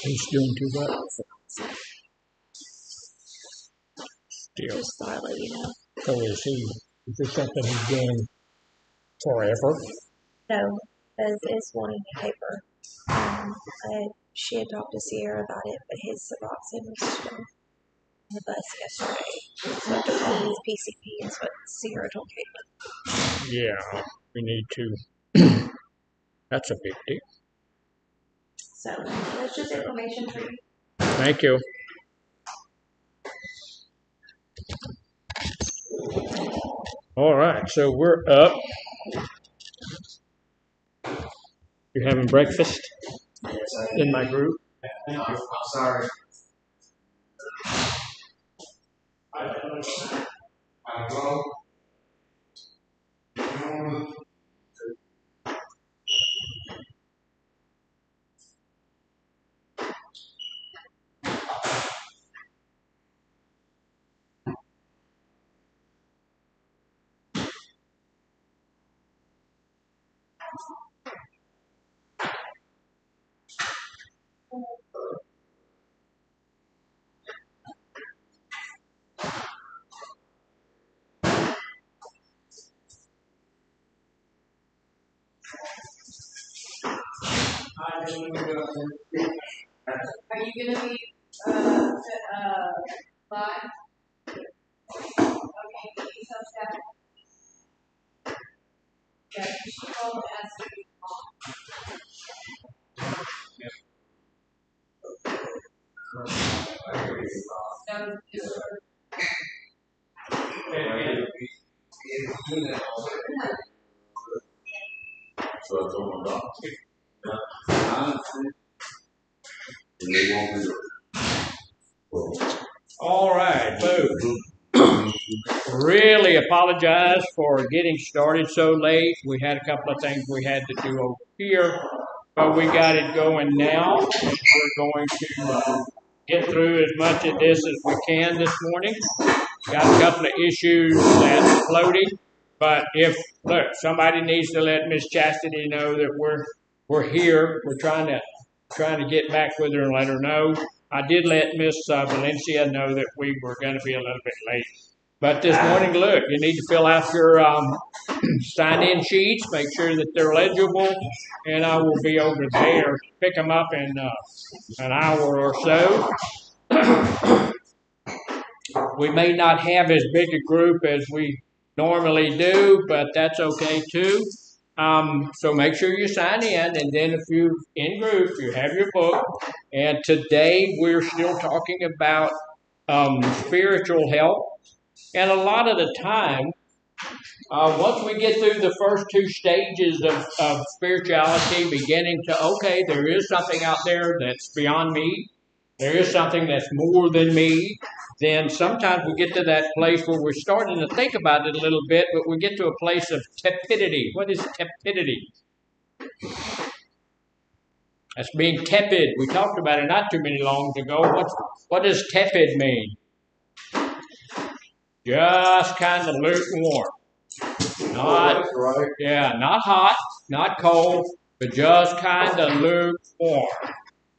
He's doing too well. Still. Just thought I'd let you know. So is this something he's doing forever? No, it's wanting a paper. She had talked to Sierra about it, but his Suboxone was still on the bus yesterday. So I told him his PCP is what Sierra told Caitlin. Yeah, we need to. That's a big deal. So that's just information for you. Thank you. All right, so we're up. You're having breakfast in my group? I'm sorry. Are you going to be live? Okay, can you tell Steph? Yeah, she called to ask if you So I told my doctor. All right, folks. Really apologize for getting started so late. We had a couple of things we had to do over here, but we got it going now. We're going to get through as much of this as we can this morning. Got a couple of issues that's floating, but look, somebody needs to let Miss Chastity know that we're here. We're trying to get back with her and let her know. I did let Miss Valencia know that we were going to be a little bit late. But this morning, look, you need to fill out your sign-in sheets, make sure that they're legible, and I will be over there, pick them up in an hour or so. We may not have as big a group as we normally do, but that's okay too. So make sure you sign in, and then if you're in group, you have your book. And today we're still talking about spiritual health. And a lot of the time, once we get through the first two stages of spirituality, beginning to, okay, there is something out there that's beyond me, there is something that's more than me, then sometimes we get to that place where we're starting to think about it a little bit, but we get to a place of tepidity. What is tepidity? That's being tepid. We talked about it not too many long ago. What does tepid mean? Just kind of lukewarm. Not hot, not cold, but just kind of lukewarm.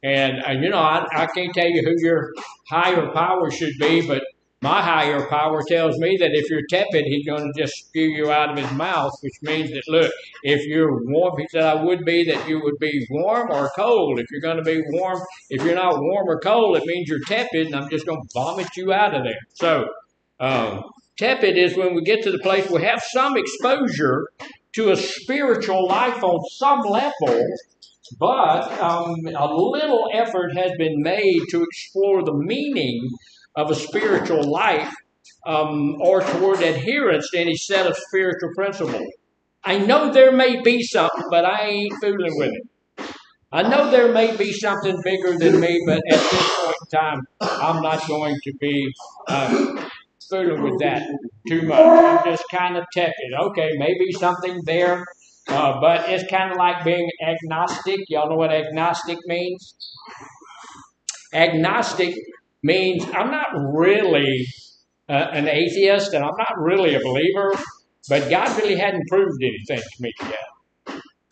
And I can't tell you who your higher power should be, but my higher power tells me that if you're tepid, he's going to just spew you out of his mouth, which means that, look, if you're warm, he said, I would be that you would be warm or cold. If you're going to be warm, if you're not warm or cold, it means you're tepid, and I'm just going to vomit you out of there. So, tepid is when we get to the place we have some exposure to a spiritual life on some level, but a little effort has been made to explore the meaning of a spiritual life or toward adherence to any set of spiritual principles. I know there may be something, but I ain't fooling with it. I know there may be something bigger than me, but at this point in time, I'm not going to be fooling with that too much. I'm just kind of tepid. Okay, maybe something there. But it's kind of like being agnostic. Y'all know what agnostic means? Agnostic means I'm not really an atheist, and I'm not really a believer, but God really hadn't proved anything to me yet.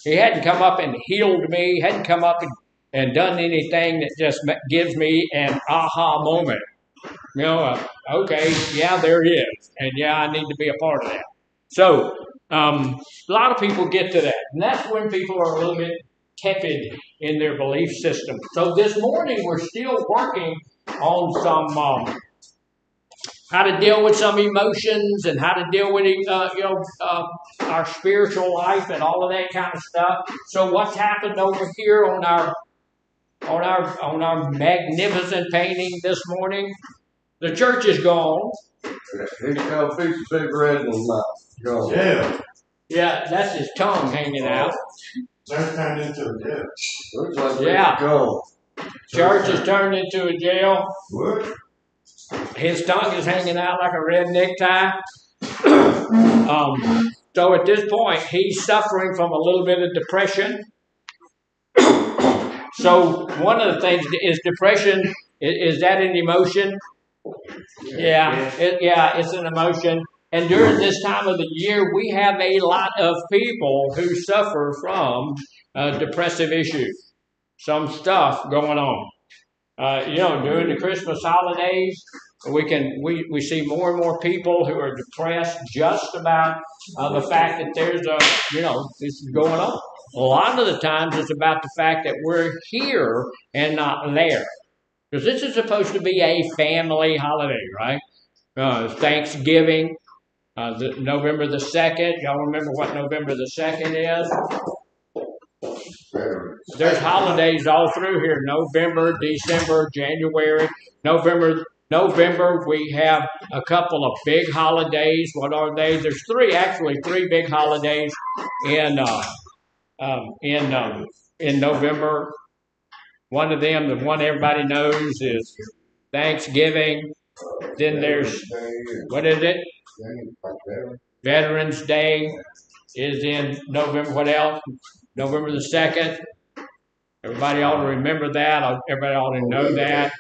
He hadn't come up and healed me, hadn't come up and done anything that just gives me an aha moment. Okay, yeah, there is. And yeah, I need to be a part of that. So, a lot of people get to that. And that's when people are a little bit tepid in their belief system. So this morning, we're still working on some how to deal with some emotions and how to deal with our spiritual life and all of that kind of stuff. So what's happened over here on our magnificent painting this morning? The church is gone. He come fix a cigarette and go. Yeah. Yeah, that's his tongue hanging out. Church turned into a jail. Looks like Yeah. Go. Church is turned into a jail. What? His tongue is hanging out like a red necktie. So at this point, he's suffering from a little bit of depression. So one of the things is depression. Is that an emotion? Yeah, it's an emotion. And during this time of the year, we have a lot of people who suffer from depressive issues. Some stuff going on. During the Christmas holidays, we see more and more people who are depressed just about the fact that there's this is going on. A lot of the times it's about the fact that we're here and not there. Because this is supposed to be a family holiday, right? Thanksgiving, November the 2nd. Y'all remember what November the 2nd is? There's holidays all through here. November, December, January. November, we have a couple of big holidays. What are they? There's three big holidays in November. One of them, the one everybody knows, is Thanksgiving. Then there's, what is it? Veterans Day is in November. What else? November the 2nd. Everybody ought to remember that. Everybody ought to know that.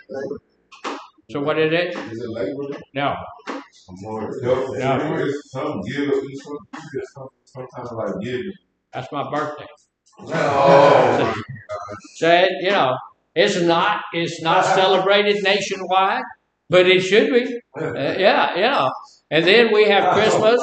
So what is it? Is it Labor Day? No. Sometimes like giving. That's my birthday. No. So it's not celebrated nationwide, but it should be. And then we have Christmas.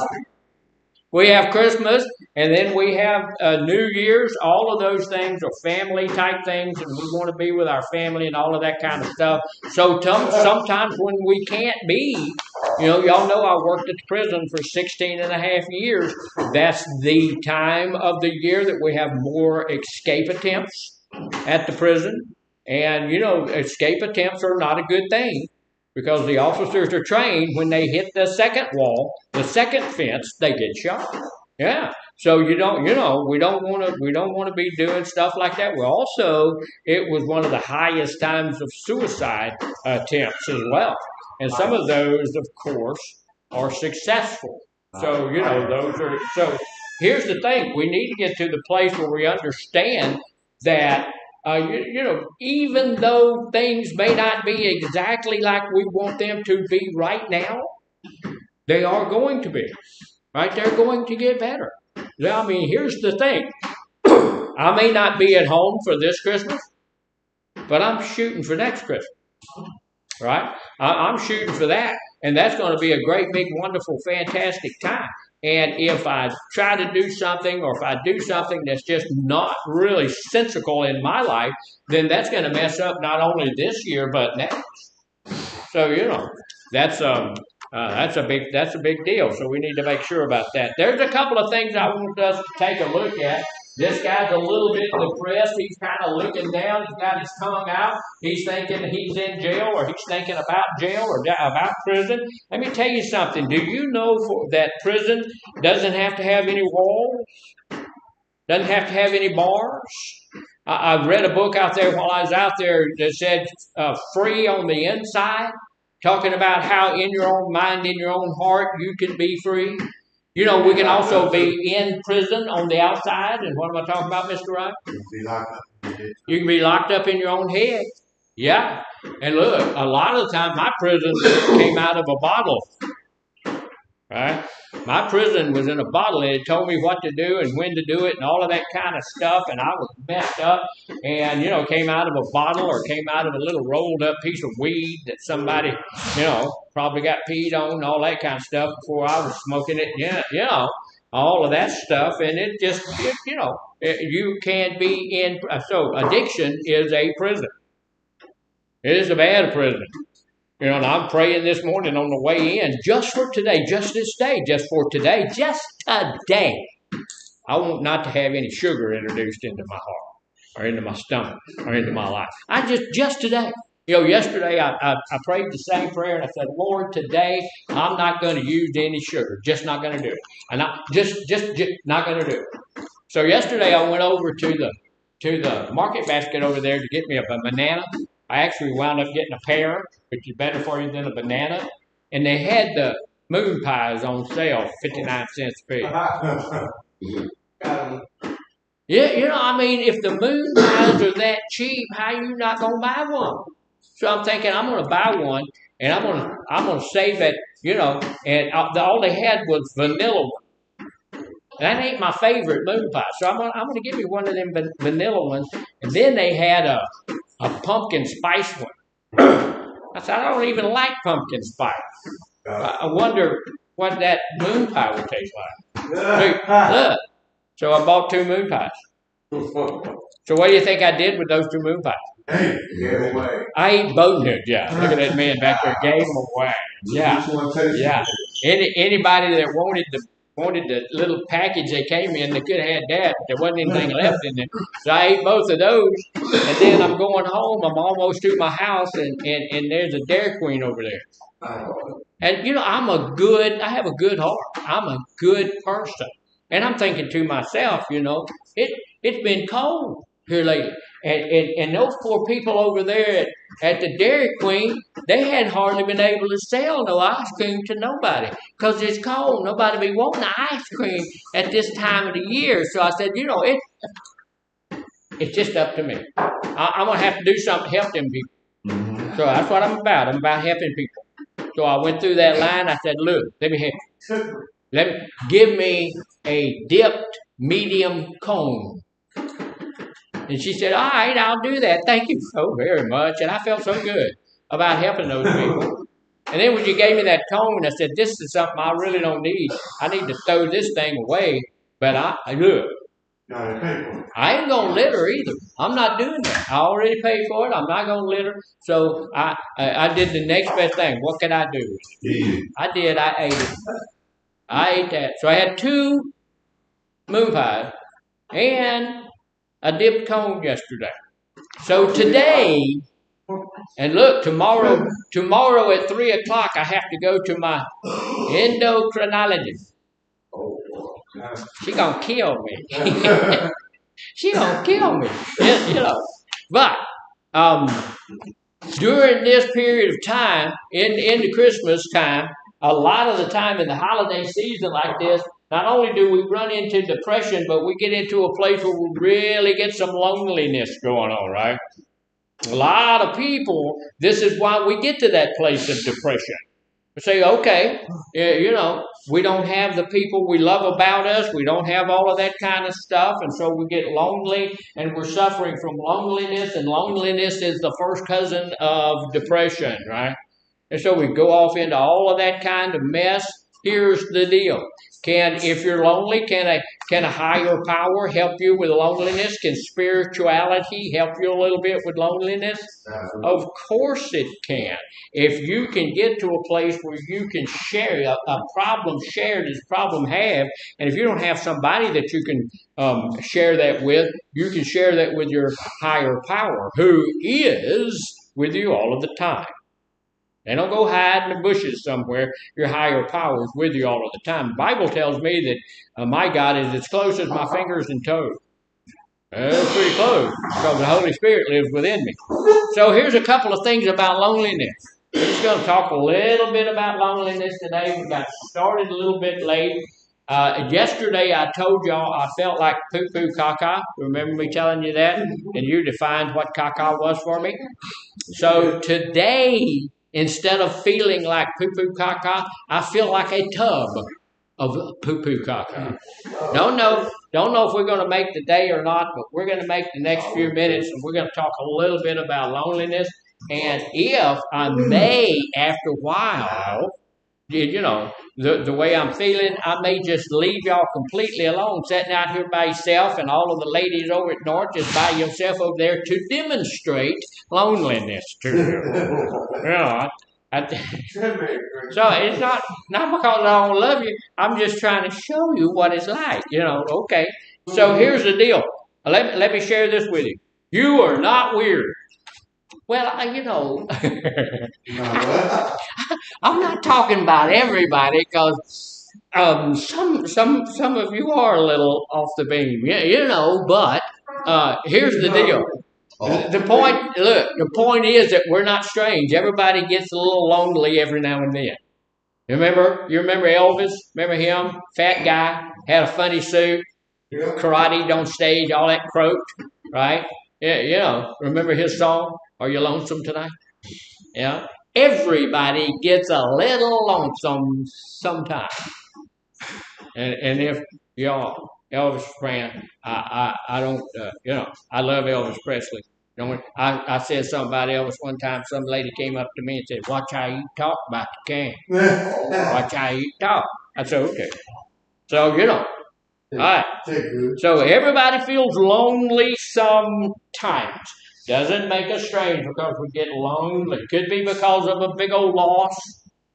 And then we have New Year's. All of those things are family type things, and we want to be with our family and all of that kind of stuff. So sometimes when we can't be, y'all know I worked at the prison for 16 and a half years. That's the time of the year that we have more escape attempts at the prison. And, escape attempts are not a good thing. Because the officers are trained when they hit the second wall, the second fence, they get shot. Yeah. So we don't want to be doing stuff like that. It was one of the highest times of suicide attempts as well. And some of those, of course, are successful. So, so here's the thing. We need to get to the place where we understand that even though things may not be exactly like we want them to be right now, they are going to be. Right? They're going to get better. I mean, here's the thing. I may not be at home for this Christmas, but I'm shooting for next Christmas. Right? I'm shooting for that. And that's going to be a great, big, wonderful, fantastic time. And if I try to do something, or if I do something that's just not really sensical in my life, then that's going to mess up not only this year but next. So that's a big deal. So we need to make sure about that. There's a couple of things I want us to take a look at. This guy's a little bit depressed. He's kind of looking down. He's got his tongue out. He's thinking he's in jail, or he's thinking about jail or about prison. Let me tell you something. Do you know that prison doesn't have to have any walls? Doesn't have to have any bars? I read a book out there while I was out there that said free on the inside, talking about how in your own mind, in your own heart, you can be free. We can also be in prison on the outside. And what am I talking about, Mr. Wright? You can be locked up in your own head. Yeah. And look, a lot of the time my prison came out of a bottle. Right? My prison was in a bottle, and it told me what to do and when to do it and all of that kind of stuff, and I was messed up and, came out of a bottle or came out of a little rolled up piece of weed that somebody, probably got peed on and all that kind of stuff before I was smoking it, all of that stuff, and you can't be in, so addiction is a prison. It is a bad prison. And I'm praying this morning on the way in, just for today, just this day, just for today, just today. I want not to have any sugar introduced into my heart or into my stomach or into my life. Just today. Yesterday I prayed the same prayer and I said, Lord, today I'm not going to use any sugar. Just not going to do it. And I just not going to do it. So yesterday I went over to the market basket over there to get me a banana. I actually wound up getting a pear, which is better for you than a banana. And they had the moon pies on sale, 59 cents a piece. Yeah, if the moon pies are that cheap, how you not gonna buy one? So I'm thinking I'm gonna buy one, and I'm gonna save it, And all they had was vanilla one. That ain't my favorite moon pie, so I'm gonna give you one of them vanilla ones. And then they had a pumpkin spice one. I said, I don't even like pumpkin spice. I wonder what that moon pie would taste like. Look. So I bought 2 moon pies. So what do you think I did with those 2 moon pies? Hey, gave away. I ate both of them, yeah. Look at that man back there, gave them away. Yeah. Anybody that wanted the little package they came in, they could have had that. There wasn't anything left in there. So I ate both of those, and then I'm going home. I'm almost to my house, and there's a Dairy Queen over there. And, I have a good heart. I'm a good person. And I'm thinking to myself, it's been cold here lately. And those poor people over there at the Dairy Queen, they had hardly been able to sell no ice cream to nobody because it's cold. Nobody be wanting ice cream at this time of the year. So I said, it's just up to me. I'm going to have to do something to help them people. So that's what I'm about. I'm about helping people. So I went through that line. I said, look, let me help you. Give me a dipped medium cone. And she said, all right, I'll do that. Thank you so very much. And I felt so good about helping those people. And then when you gave me that cone, I said, this is something I really don't need. I need to throw this thing away. But look, I ain't going to litter either. I'm not doing that. I already paid for it. I'm not going to litter. So I did the next best thing. What can I do? I did. I ate it. I ate that. So I had 2 moon pies and a dipped cone yesterday. So today, and look, tomorrow at 3 o'clock, I have to go to my endocrinologist. She gonna kill me. She gonna kill me. But during this period of time, in the Christmas time, a lot of the time in the holiday season like this, not only do we run into depression, but we get into a place where we really get some loneliness going on, right? A lot of people, this is why we get to that place of depression. We say, okay, we don't have the people we love about us. We don't have all of that kind of stuff. And so we get lonely and we're suffering from loneliness. And loneliness is the first cousin of depression, right? And so we go off into all of that kind of mess. Here's the deal. If you're lonely, can a higher power help you with loneliness? Can spirituality help you a little bit with loneliness? Of course it can. If you can get to a place where you can share a problem shared is problem have, and if you don't have somebody that you can share that with, you can share that with your higher power, who is with you all of the time. They don't go hide in the bushes somewhere. Your higher power is with you all of the time. The Bible tells me that my God is as close as my fingers and toes. That's pretty close because the Holy Spirit lives within me. So here's a couple of things about loneliness. We're just going to talk a little bit about loneliness today. We got started a little bit late. Yesterday I told y'all I felt like poo-poo caca. Remember me telling you that? And you defined what caca was for me. So today, instead of feeling like poo-poo caca, I feel like a tub. of poo-poo caca. Don't know if we're going to make the day or not, but we're going to make the next few minutes, and we're going to talk a little bit about loneliness. And if I may, after a while, the way I'm feeling, I may just leave y'all completely alone, sitting out here by yourself, and all of the ladies over at North just by yourself over there to demonstrate loneliness to you. So it's not because I don't love you. I'm just trying to show you what it's like. Okay. So here's the deal. Let me share this with you. You are not weird. Well, I'm not talking about everybody because some of you are a little off the beam, But here's the deal. The point is that we're not strange. Everybody gets a little lonely every now and then. You remember Elvis? Remember him? Fat guy, had a funny suit, karate on stage, all that croaked, right? Yeah, remember his song? Are you lonesome tonight? Yeah. Everybody gets a little lonesome sometime. And if y'all Elvis fan, I don't I love Elvis Presley. I said something about Elvis one time. Some lady came up to me and said, "Watch how you talk about the can. Watch how you talk." I said, "Okay." So all right. So everybody feels lonely sometimes. Doesn't make us strange because we get lonely. Could be because of a big old loss.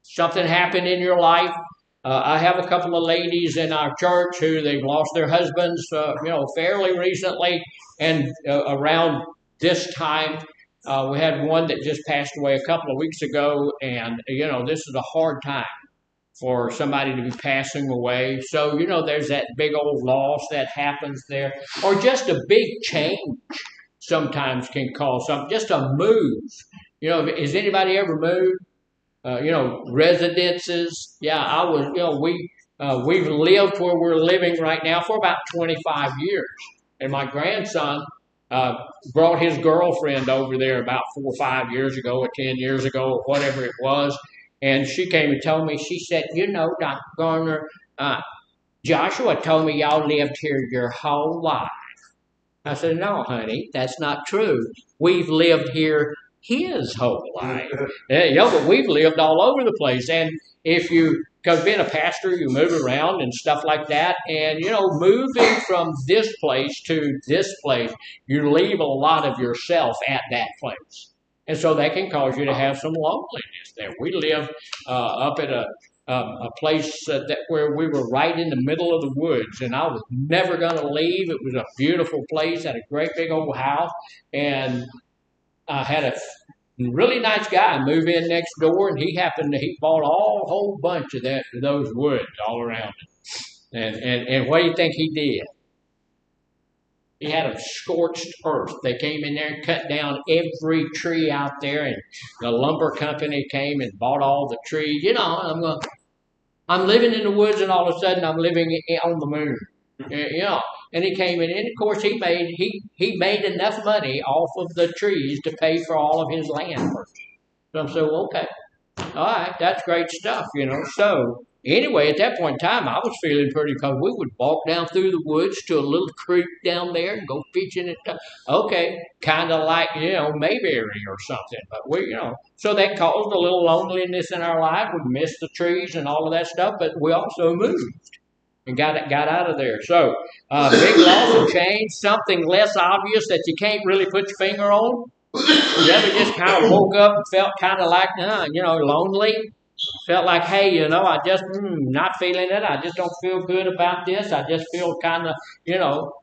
Something happened in your life. I have a couple of ladies in our church who they've lost their husbands, fairly recently, and around this time, we had one that just passed away a couple of weeks ago, and this is a hard time for somebody to be passing away. So there's that big old loss that happens there, or just a big change. Sometimes can cause something, just a move. Has anybody ever moved? Residences. Yeah, I was. We've lived where we're living right now for about 25 years, and my grandson brought his girlfriend over there about 4 or 5 years ago, or 10 years ago, or whatever it was, and she came and told me. She said, Dr. Garner, Joshua told me y'all lived here your whole life. I said, "No, honey, that's not true. We've lived here his whole life. But we've lived all over the place. And because being a pastor, you move around and stuff like that. And, moving from this place to this place, you leave a lot of yourself at that place. And so that can cause you to have some loneliness there. We live up at a place where we were right in the middle of the woods, and I was never going to leave. It was a beautiful place, had a great big old house, and I had a really nice guy move in next door, and he bought a whole bunch of those woods all around it. And what do you think he did? He had a scorched earth. They came in there and cut down every tree out there, and the lumber company came and bought all the trees. I'm living in the woods, and all of a sudden I'm living on the moon. And he came in, and of course he made enough money off of the trees to pay for all of his land purchase. So I said, well, okay, all right, that's great stuff, So anyway, at that point in time, I was feeling pretty because we would walk down through the woods to a little creek down there and go fishing and okay, kind of like Mayberry or something. But so that caused a little loneliness in our life. We missed the trees and all of that stuff, but we also moved and got out of there. So big loss of change, something less obvious that you can't really put your finger on. You ever just kind of woke up and felt kind of like, lonely? Felt like, hey, I just not feeling it. I just don't feel good about this. I just feel kind of,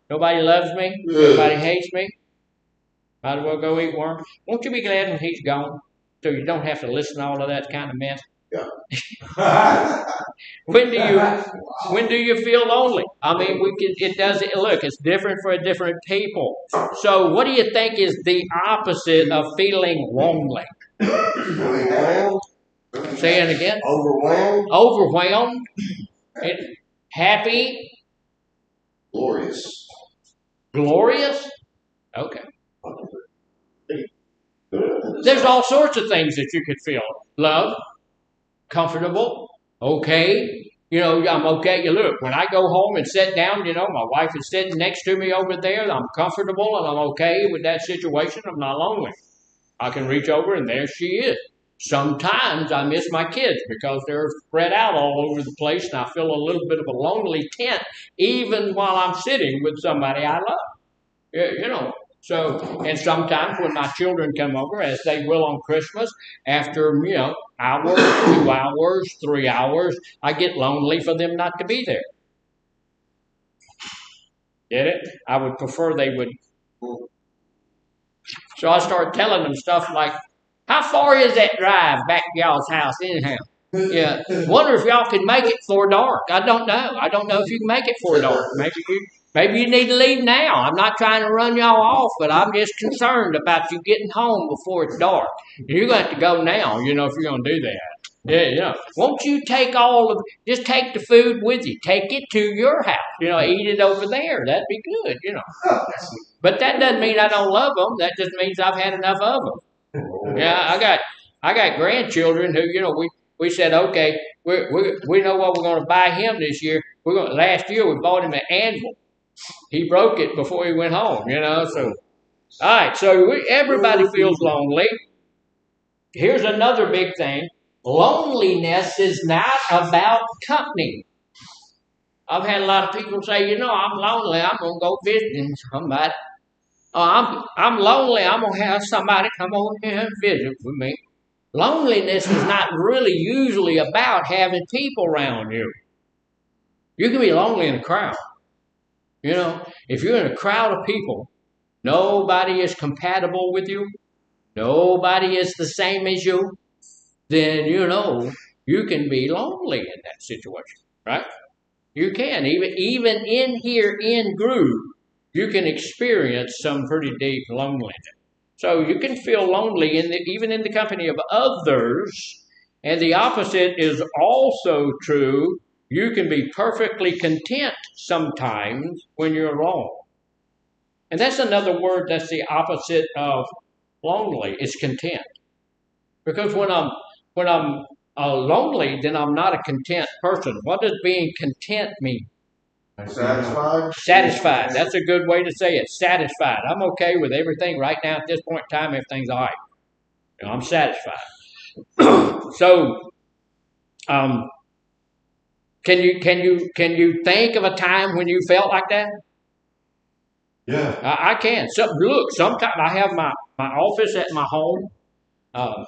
nobody loves me. Everybody hates me. Might as well go eat worms. Won't you be glad when he's gone so you don't have to listen to all of that kind of mess? Yeah. When do you feel lonely? I mean, it's different for different people. So what do you think is the opposite of feeling lonely? Say it again. Overwhelmed. Overwhelmed. Happy. Glorious. Glorious? Okay. There's all sorts of things that you could feel. Love. Comfortable. Okay. You know, I'm okay. You look, when I go home and sit down, you know, my wife is sitting next to me over there. I'm comfortable and I'm okay with that situation. I'm not lonely. I can reach over and there she is. Sometimes I miss my kids because they're spread out all over the place and I feel a little bit of a lonely tent even while I'm sitting with somebody I love. You know, so, and sometimes when my children come over, as they will on Christmas, after, you know, hour, 2 hours, 3 hours, I get lonely for them not to be there. Get it? I would prefer they would. So I started telling them stuff like, how far is that drive back to y'all's house anyhow? Yeah. Wonder if y'all can make it before dark. I don't know. I don't know if you can make it before dark. Maybe you need to leave now. I'm not trying to run y'all off, but I'm just concerned about you getting home before it's dark. And you're going to have to go now, you know, if you're going to do that. Yeah, you know. Won't you take just take the food with you. Take it to your house. You know, eat it over there. That'd be good, you know. But that doesn't mean I don't love them. That just means I've had enough of them. Yeah, I got grandchildren who, you know, we said, okay, we know what we're going to buy him this year. Last year we bought him an anvil. He broke it before he went home, you know. So, all right. So everybody feels lonely. Here's another big thing: loneliness is not about company. I've had a lot of people say, you know, I'm lonely. I'm gonna go visiting somebody. I'm lonely. I'm gonna have somebody come over here and visit with me. Loneliness is not really usually about having people around you. You can be lonely in a crowd. You know, if you're in a crowd of people, nobody is compatible with you, nobody is the same as you, then you know you can be lonely in that situation, right? You can. Even in here in group, you can experience some pretty deep loneliness. So you can feel lonely even in the company of others. And the opposite is also true. You can be perfectly content sometimes when you're alone. And that's another word that's the opposite of lonely. It's content. Because when I'm lonely, then I'm not a content person. What does being content mean? Satisfied? Satisfied. That's a good way to say it. Satisfied. I'm okay with everything right now at this point in time. Everything's all right. You know, I'm satisfied. So, can you think of a time when you felt like that? Yeah. I can. So look, sometimes I have my office at my home,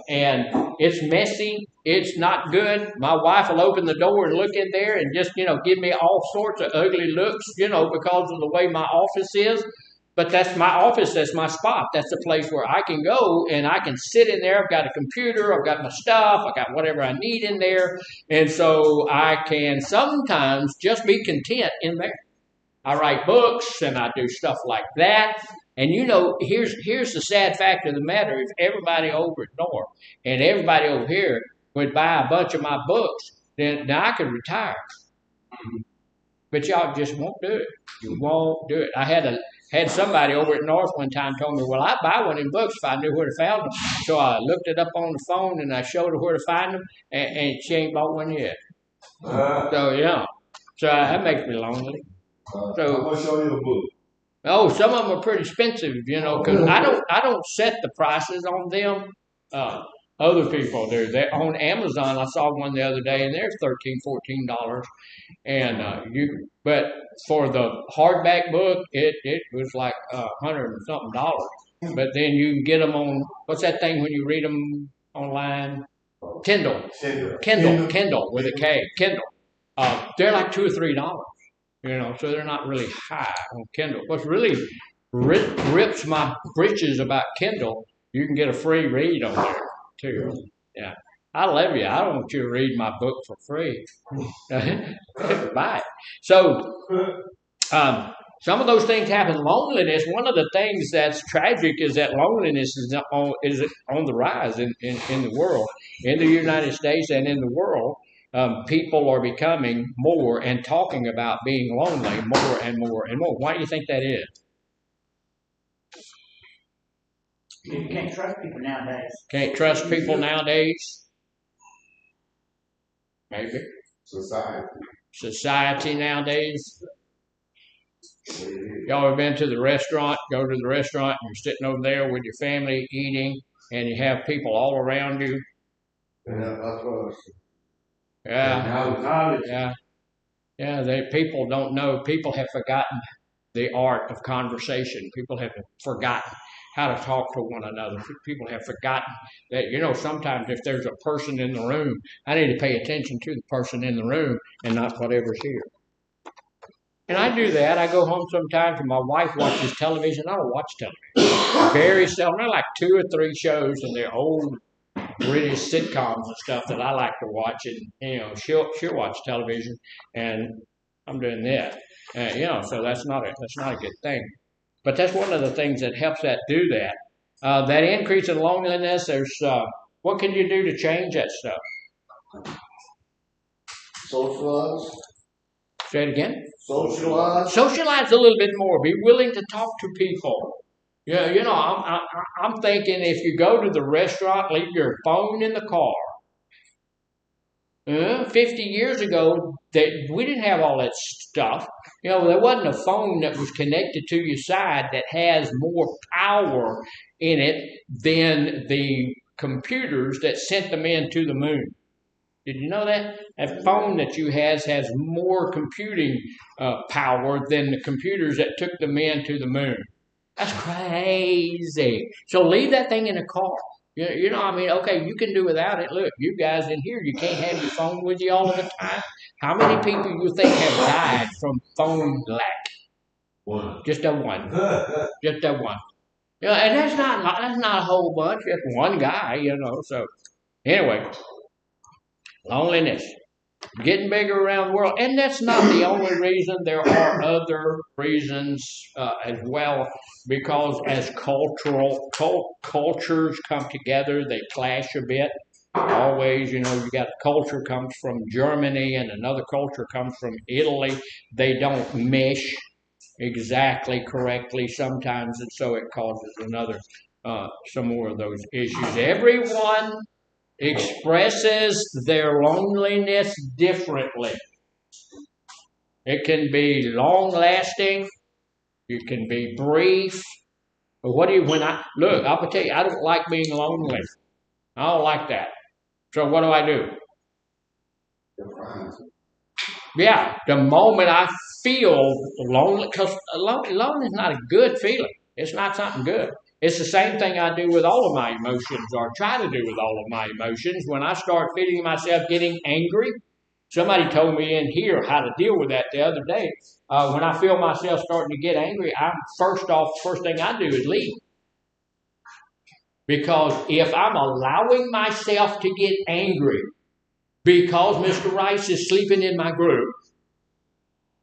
and it's messy. It's not good. My wife will open the door and look in there and just, you know, give me all sorts of ugly looks, you know, because of the way my office is. But that's my office. That's my spot. That's the place where I can go and I can sit in there. I've got a computer. I've got my stuff. I've got whatever I need in there. And so I can sometimes just be content in there. I write books and I do stuff like that. And you know, here's the sad fact of the matter: if everybody over at North and everybody over here would buy a bunch of my books, then I could retire. But y'all just won't do it. You won't do it. I had somebody over at North one time told me, well, I'd buy one of them books if I knew where to find them. So I looked it up on the phone and I showed her where to find them, and she ain't bought one yet. So yeah, so that makes me lonely. I'm gonna show you a book. Oh, some of them are pretty expensive, you know, because I don't set the prices on them. Other people do. They on Amazon. I saw one the other day, and they're $13, $14, and but for the hardback book, it was like $100 and something. But then you can get them on what's that thing when you read them online? Kindle with a K. Kindle. They're like $2 or $3. You know, so they're not really high on Kindle. What's really rips my britches about Kindle, you can get a free read on there, too. Yeah. I love you. I don't want you to read my book for free. Buy it. So, some of those things happen. Loneliness, one of the things that's tragic is that loneliness is on the rise in the world, in the United States and in the world. People are becoming more and talking about being lonely more and more and more. Why do you think that is? You can't trust people nowadays. Can't trust people nowadays? Maybe. Society nowadays. Y'all ever been to the restaurant? Go to the restaurant and you're sitting over there with your family eating, and you have people all around you. Yeah, that's what Yeah, yeah. People don't know. People have forgotten the art of conversation. People have forgotten how to talk to one another. People have forgotten that, sometimes if there's a person in the room, I need to pay attention to the person in the room and not whatever's here. And I do that. I go home sometimes and my wife watches television. I don't watch television. Very seldom. I like 2 or 3 shows, and they're old British sitcoms and stuff that I like to watch. And, she'll watch television, and I'm doing that. So that's not a good thing. But that's one of the things that helps that do that. That increase in loneliness, there's, what can you do to change that stuff? Socialize. Say it again. Socialize. Socialize a little bit more. Be willing to talk to people. I'm thinking if you go to the restaurant, leave your phone in the car. 50 years ago, we didn't have all that stuff. There wasn't a phone that was connected to your side that has more power in it than the computers that sent the men to the moon. Did you know that? That phone that you has more computing power than the computers that took the men to the moon. That's crazy. So leave that thing in the car. Okay, you can do without it. Look, you guys in here, you can't have your phone with you all of the time. How many people you think have died from phone lack? One. Just that one. Just that one. And that's not a whole bunch. Just one guy. So anyway. Loneliness, getting bigger around the world, and that's not the only reason. There are other reasons as well, because as cultures come together, they clash a bit. Always, you got culture comes from Germany and another culture comes from Italy. They don't mesh exactly correctly sometimes, and so it causes some more of those issues. Everyone expresses their loneliness differently. It can be long lasting, it can be brief. But I'll tell you, I don't like being lonely. I don't like that. So what do? Yeah, the moment I feel lonely, because lonely is not a good feeling. It's not something good. It's the same thing I do with all of my emotions, or try to do with all of my emotions. When I start feeling myself getting angry, somebody told me in here how to deal with that the other day. When I feel myself starting to get angry, first thing I do is leave. Because if I'm allowing myself to get angry because Mr. Rice is sleeping in my group,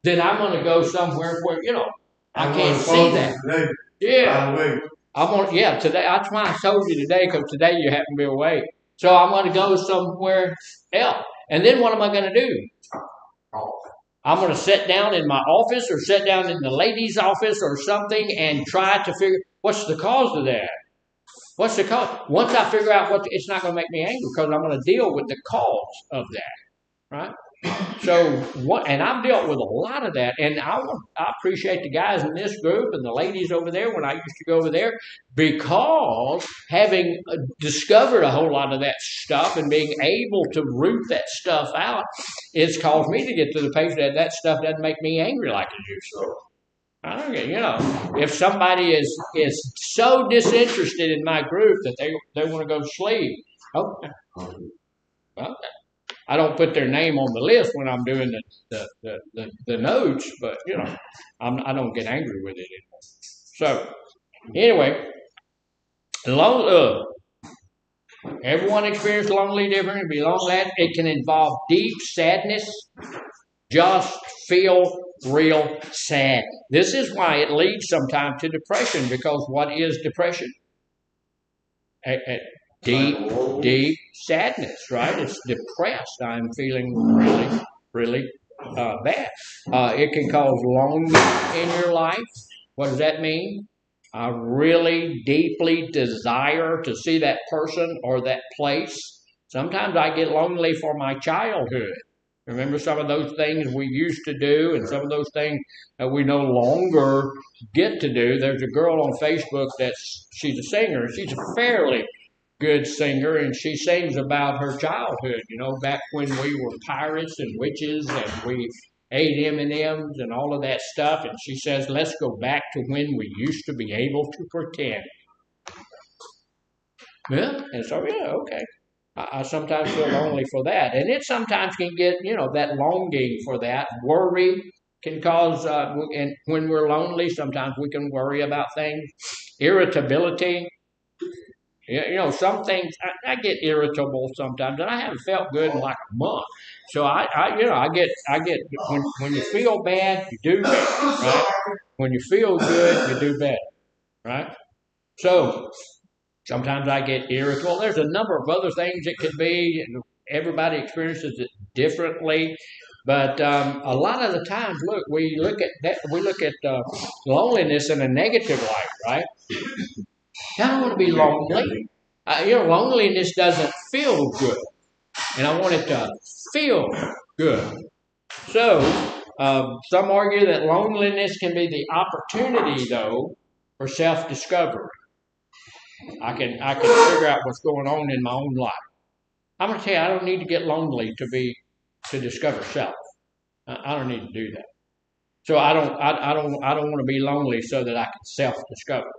then I'm going to go somewhere where, I can't see that. Yeah. Today, that's why I told you today, because today you happen to be away. So I'm going to go somewhere else. And then what am I going to do? I'm going to sit down in my office or sit down in the lady's office or something and try to figure what's the cause of that. What's the cause? Once I figure out it's not going to make me angry, because I'm going to deal with the cause of that, right? So and I've dealt with a lot of that, and I appreciate the guys in this group and the ladies over there when I used to go over there, because having discovered a whole lot of that stuff and being able to root that stuff out, it's caused me to get to the page that stuff doesn't make me angry like it used to. I don't get, if somebody is so disinterested in my group that they want to go to sleep, okay. Well, I don't put their name on the list when I'm doing the notes, but I don't get angry with it anymore. So anyway, everyone experiences lonely differently. It be long that it can involve deep sadness. Just feel real sad. This is why it leads sometimes to depression, because what is depression? Deep sadness, right? It's depressed. I'm feeling really, really bad. It can cause loneliness in your life. What does that mean? I really deeply desire to see that person or that place. Sometimes I get lonely for my childhood. Remember some of those things we used to do and some of those things that we no longer get to do. There's a girl on Facebook she's a singer. She's a fairly good singer, and she sings about her childhood, back when we were pirates and witches and we ate M&Ms and all of that stuff. And she says, let's go back to when we used to be able to pretend. Yeah, and so, yeah, okay. I sometimes feel lonely for that. And it sometimes can get, that longing for that. Worry can cause, and when we're lonely, sometimes we can worry about things. Irritability. Some things, I get irritable sometimes, and I haven't felt good in like a month. So I get, when you feel bad, you do better, right? When you feel good, you do better, right? So, sometimes I get irritable. There's a number of other things it could be. Everybody experiences it differently, but a lot of the times, look, we look at that. We look at loneliness in a negative light, right? I don't want to be lonely. Loneliness doesn't feel good, and I want it to feel good. So, some argue that loneliness can be the opportunity, though, for self-discovery. I can figure out what's going on in my own life. I'm going to tell you, I don't need to get lonely to discover self. I don't need to do that. So I don't want to be lonely so that I can self-discover,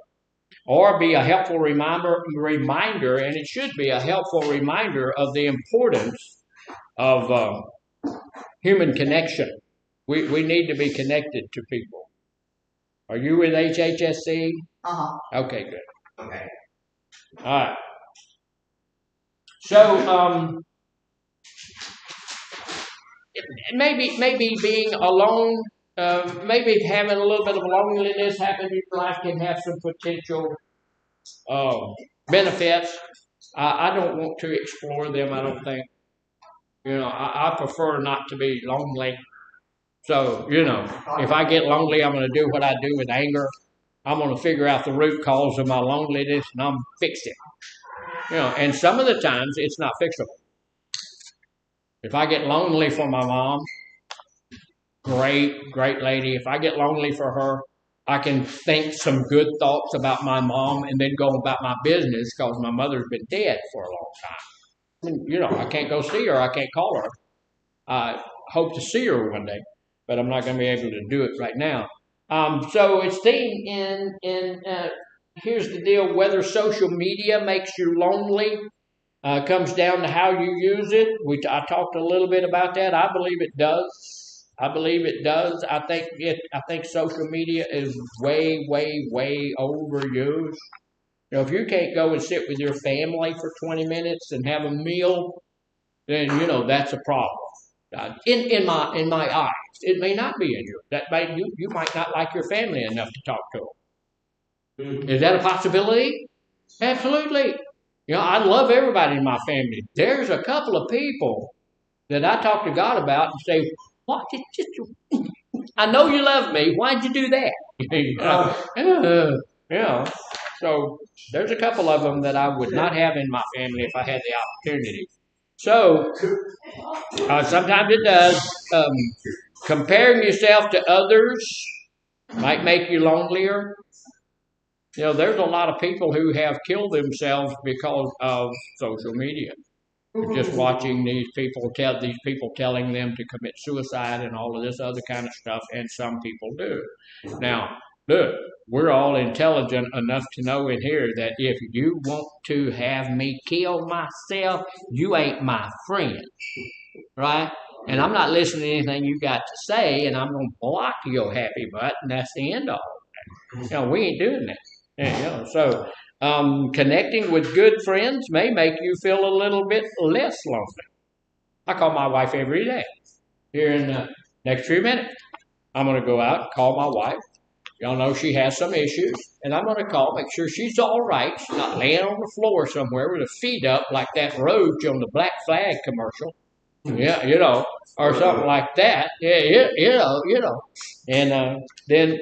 or be a helpful reminder, and it should be a helpful reminder of the importance of human connection. We need to be connected to people. Are you with HHSC? Okay, good. Okay. All right. So maybe being alone, maybe having a little bit of loneliness happen in your life can have some potential benefits. I don't want to explore them. I don't think. I prefer not to be lonely. So if I get lonely, I'm going to do what I do with anger. I'm going to figure out the root cause of my loneliness, and I'm fix it. And some of the times it's not fixable. If I get lonely for my mom, great lady. If I get lonely for her, I can think some good thoughts about my mom and then go about my business because my mother's been dead for a long time. I can't go see her. I can't call her. I hope to see her one day, but I'm not going to be able to do it right now. So it's theme here's the deal: whether social media makes you lonely comes down to how you use it. I talked a little bit about that. I believe it does. I think social media is way overused. If you can't go and sit with your family for 20 minutes and have a meal, then that's a problem. In my eyes, it may not be in yours. You might not like your family enough to talk to them. Is that a possibility? Absolutely. I love everybody in my family. There's a couple of people that I talk to God about and say, "What? I know you love me. Why'd you do that?" So there's a couple of them that I would not have in my family if I had the opportunity. So sometimes it does. Comparing yourself to others might make you lonelier. There's a lot of people who have killed themselves because of social media. Just watching these people telling them to commit suicide and all of this other kind of stuff, and some people do. Now, look, we're all intelligent enough to know in here that if you want to have me kill myself, you ain't my friend, right? And I'm not listening to anything you got to say, and I'm going to block your happy butt, and that's the end of it. We ain't doing that. So connecting with good friends may make you feel a little bit less lonely. I call my wife every day. Here in the next few minutes, I'm going to go out and call my wife. Y'all know she has some issues, and I'm going to call, make sure she's all right. She's not laying on the floor somewhere with her feet up like that roach on the Black Flag commercial. Yeah, or something like that. Yeah, and then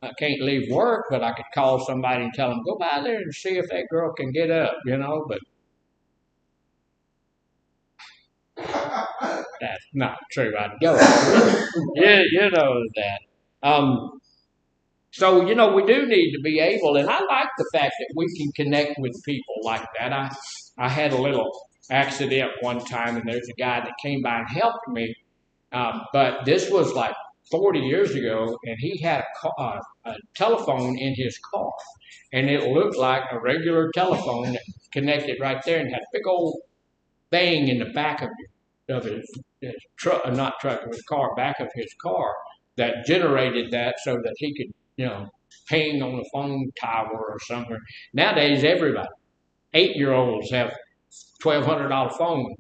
I can't leave work, but I could call somebody and tell them, go by there and see if that girl can get up, but That's not true. I'd go. You know that. So, we do need to be able, and I like the fact that we can connect with people like that. I had a little accident one time, and there's a guy that came by and helped me. But this was like 40 years ago, and he had a telephone in his car, and it looked like a regular telephone that connected right there and had a big old thing in the back of his truck, not truck, his car, back of his car that generated that so that he could, ping on the phone tower or something. Nowadays, everybody, 8-year-olds have $1,200 phone,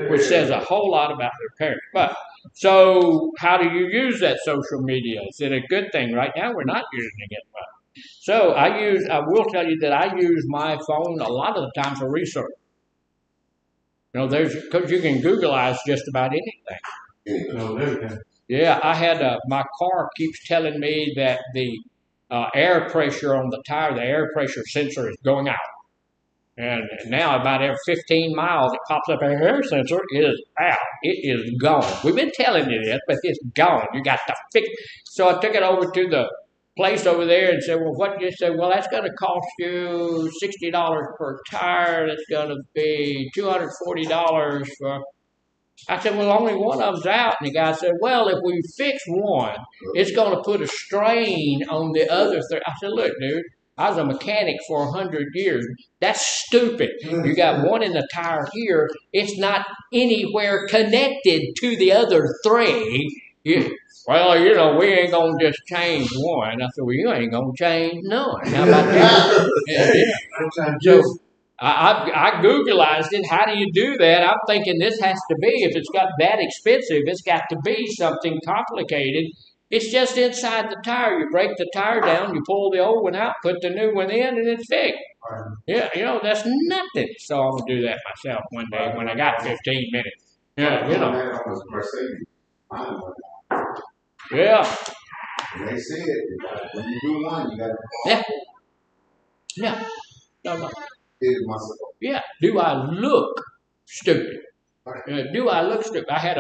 which says a whole lot about their parents. But so, how do you use that social media? Is it a good thing? Right now, we're not using it much. So I will tell you that I use my phone a lot of the time for research. Because you can Googleize just about anything. Yeah, I had my car keeps telling me that the air pressure on the tire, the air pressure sensor is going out. And now about every 15 miles, it pops up, air sensor is out. It is gone. We've been telling you this, but it's gone. You got to fix it. So I took it over to the place over there and said, well, what you said? Well, that's going to cost you $60 per tire. That's going to be $240 for. I said, well, only one of them's out. And the guy said, well, if we fix one, it's going to put a strain on the other three. I said, look, dude, I was a mechanic for 100 years. That's stupid. You got one in the tire here. It's not anywhere connected to the other three. Well, we ain't going to just change one. I said, well, you ain't going to change none. How about that? So I Googleized it. How do you do that? I'm thinking this has to be, if it's got that expensive, it's got to be something complicated. It's just inside the tire. You break the tire down, you pull the old one out, put the new one in, and it's fixed. Yeah, that's nothing. So I'm going to do that myself one day when I got 15 minutes. Yeah, Yeah. They said when you do one, you got to. Yeah. No. Myself. Yeah. Do I look stupid? Do I look stupid? I had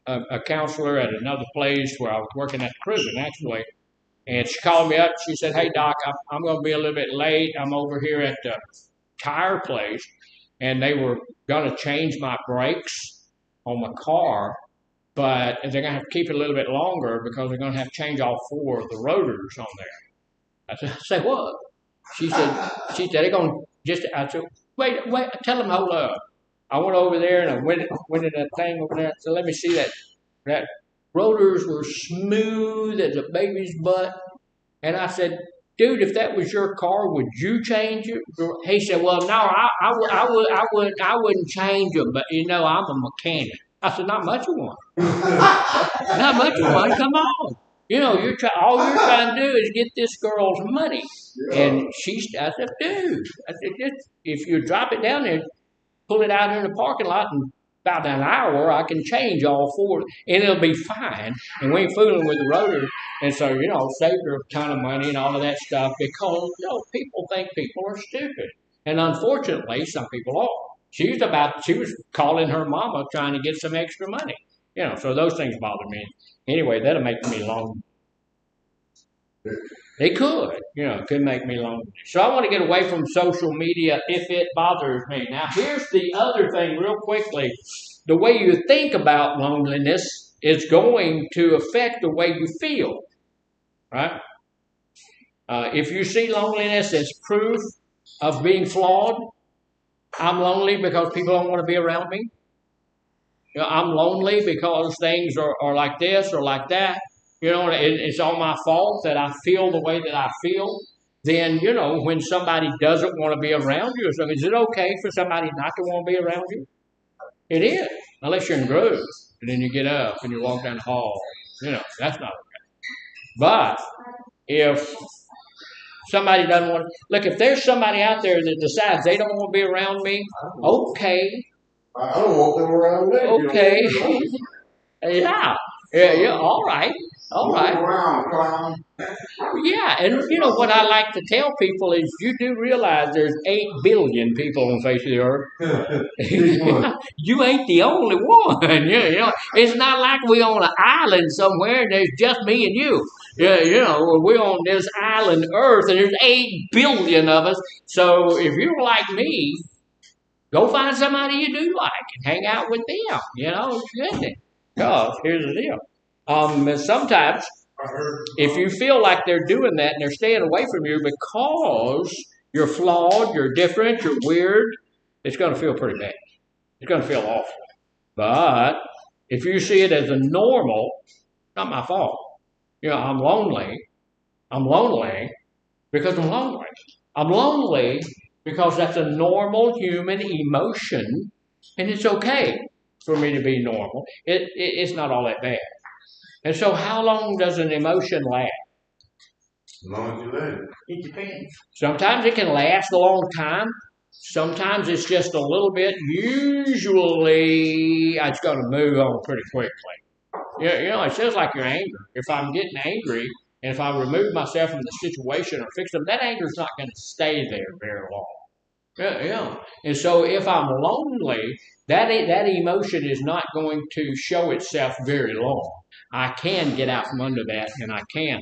a counselor at another place where I was working at the prison, actually, and she called me up. She said, hey, Doc, I'm going to be a little bit late. I'm over here at the tire place, and they were going to change my brakes on my car, but they're going to have to keep it a little bit longer because they're going to have to change all 4 of the rotors on there. I said, what? She said, they're going to just, I said, wait, tell them, hold up. I went over there and I went in that thing over there. So let me see that rotors were smooth as a baby's butt. And I said, dude, if that was your car, would you change it? He said, well, no, I wouldn't change them, but I'm a mechanic. I said, not much of one. Not much of one. Come on. All you're trying to do is get this girl's money. And I said, dude, if you drop it down there, pull it out in the parking lot, and about an hour, I can change all 4, and it'll be fine. And we ain't fooling with the rotor. And so, saved her a ton of money and all of that stuff because, people think people are stupid. And unfortunately, some people are. She was calling her mama trying to get some extra money. So those things bother me. Anyway, that'll make me lonely. They could, could make me lonely. So I want to get away from social media if it bothers me. Now, here's the other thing real quickly. The way you think about loneliness is going to affect the way you feel, right? If you see loneliness as proof of being flawed, I'm lonely because people don't want to be around me. I'm lonely because things are like this or like that. It's all my fault that I feel the way that I feel. Then, when somebody doesn't want to be around you or something, is it okay for somebody not to want to be around you? It is, unless you're in groups. And then you get up and you walk down the hall. That's not okay. But if somebody doesn't want to, look, if there's somebody out there that decides they don't want to be around me, okay. I don't want them around me. Okay. Yeah, all right. All right. Move around, clown. Yeah, and you know what I like to tell people is you do realize there's 8 billion people on the face of the earth. You ain't the only one. You know, it's not like we on an island somewhere and there's just me and you. Yeah, you know, we're on this island Earth and there's 8 billion of us. So if you're like me, go find somebody you do like and hang out with them. You know, it's good. Because here's the deal. Sometimes if you feel like they're doing that and they're staying away from you because you're flawed, you're different, you're weird, it's going to feel pretty bad. It's going to feel awful. But if you see it as a normal, not my fault. You know, I'm lonely. I'm lonely because I'm lonely. I'm lonely because that's a normal human emotion, and it's okay for me to be normal. It's not all that bad. And so how long does an emotion last? As long as you let it. It depends. Sometimes it can last a long time. Sometimes it's just a little bit. Usually, it's going to move on pretty quickly. You know, it's just like your anger. If I'm getting angry, and if I remove myself from the situation or fix them, that anger is not going to stay there very long. Yeah. And so if I'm lonely, that emotion is not going to show itself very long. I can get out from under that, and I can,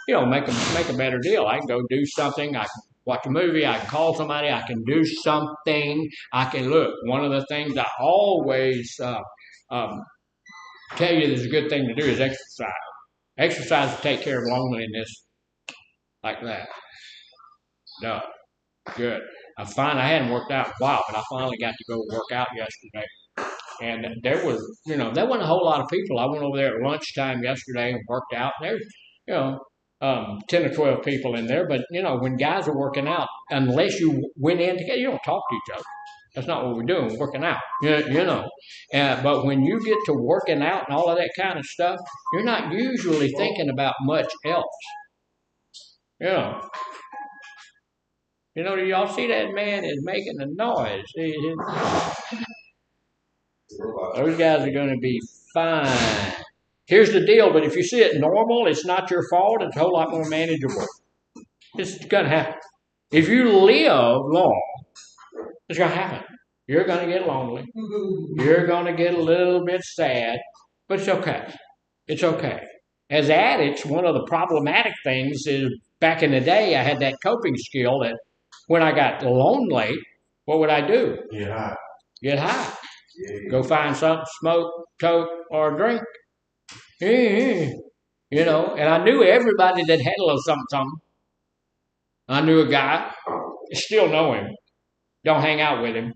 you know, make a better deal. I can go do something. I can watch a movie. I can call somebody. I can do something. I can look. One of the things I always tell you is a good thing to do is exercise. Exercise to take care of loneliness like that. No, good. I hadn't worked out in a while, but I finally got to go work out yesterday. And there wasn't a whole lot of people. I went over there at lunchtime yesterday and worked out. And there's, you know, 10 or 12 people in there. But, you know, when guys are working out, unless you went in together, you don't talk to each other. That's not what we're doing, we're working out, you know. But when you get to working out and all of that kind of stuff, you're not usually thinking about much else. You know. You know, do y'all see that man is making a noise? Those guys are going to be fine. Here's the deal, but if you see it normal, it's not your fault. It's a whole lot more manageable. It's going to happen. If you live long, it's going to happen. You're going to get lonely. You're going to get a little bit sad, but it's okay. It's okay. As addicts, one of the problematic things is back in the day, I had that coping skill that when I got lonely, what would I do? Get high. Get high. Yeah. Go find something, smoke, toke, or drink. You know, and I knew everybody that had a little something. I knew a guy, still know him, don't hang out with him,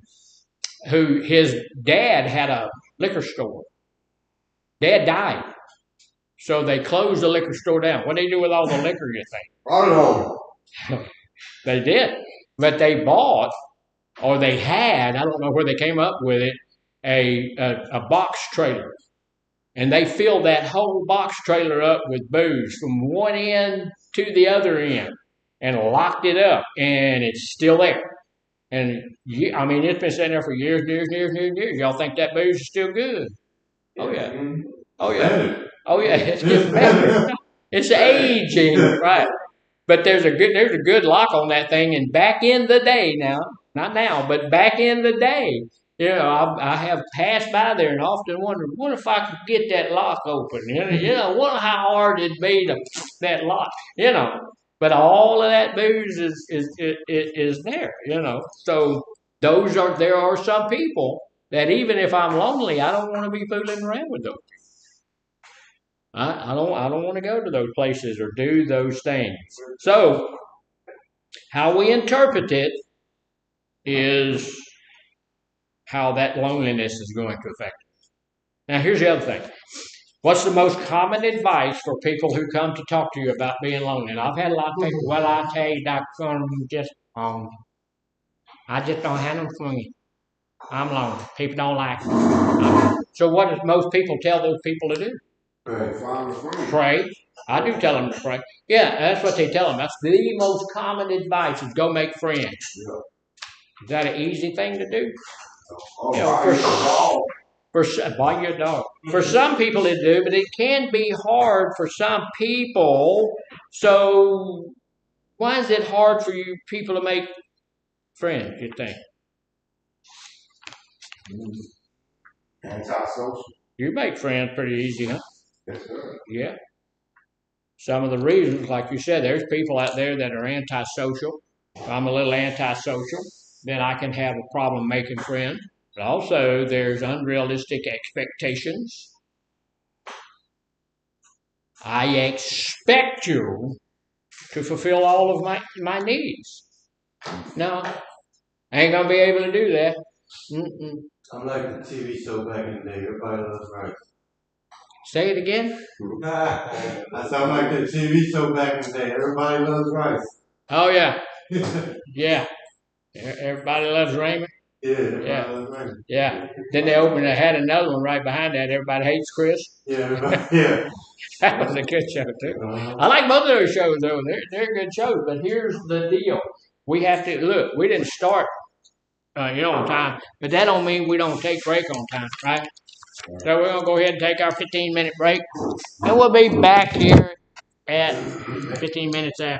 who his dad had a liquor store. Dad died. So they closed the liquor store down. What did they do with all the liquor, you think? Brought it home. They did. But they bought, or they had, I don't know where they came up with it, a box trailer. And they filled that whole box trailer up with booze from one end to the other end and locked it up. And it's still there. And I mean, it's been sitting there for years. Y'all think that booze is still good? Oh, yeah. Oh, yeah. Oh, yeah. It's getting better. It's aging, right? But there's a good lock on that thing. And back in the day now, not now, but back in the day, you know, I have passed by there and often wondered, what if I could get that lock open? You know, wonder how hard it'd be to that lock, you know. But all of that booze is there, you know. So there are some people that even if I'm lonely, I don't want to be fooling around with those. I don't want to go to those places or do those things. So how we interpret it is how that loneliness is going to affect us. Now here's the other thing. What's the most common advice for people who come to talk to you about being lonely? And I've had a lot of people, well, I tell you, Dr. I just don't have no friends. I'm lonely. People don't like me. So what does most people tell those people to do? Pray. I do tell them to pray. Yeah, that's what they tell them. That's the most common advice is go make friends. Yeah. Is that an easy thing to do? Oh, Buy your dog. For some people it do, but it can be hard for some people. So why is it hard for you people to make friends, you think? Anti-social. You make friends pretty easy, huh? Yes, sir. Yeah. Some of the reasons, like you said, there's people out there that are antisocial. If I'm a little antisocial, then I can have a problem making friends. But also, there's unrealistic expectations. I expect you to fulfill all of my needs. No, I ain't gonna be able to do that. Mm-mm. I'm like the TV show back in the day. Everybody loves rice. Say it again. I sound like the TV show back in the day. Everybody loves rice. Oh yeah, yeah. Everybody loves Raymond. Yeah, everybody Yeah. loves rice. Yeah. Then they had another one right behind that. Everybody hates Chris. Yeah, everybody, yeah. That was a good show too. I like both of those shows though. They're good shows. But here's the deal: we have to look. We didn't start, on time, but that don't mean we don't take break on time, right? So we're gonna go ahead and take our 15-minute break, and we'll be back here at 15 minutes after.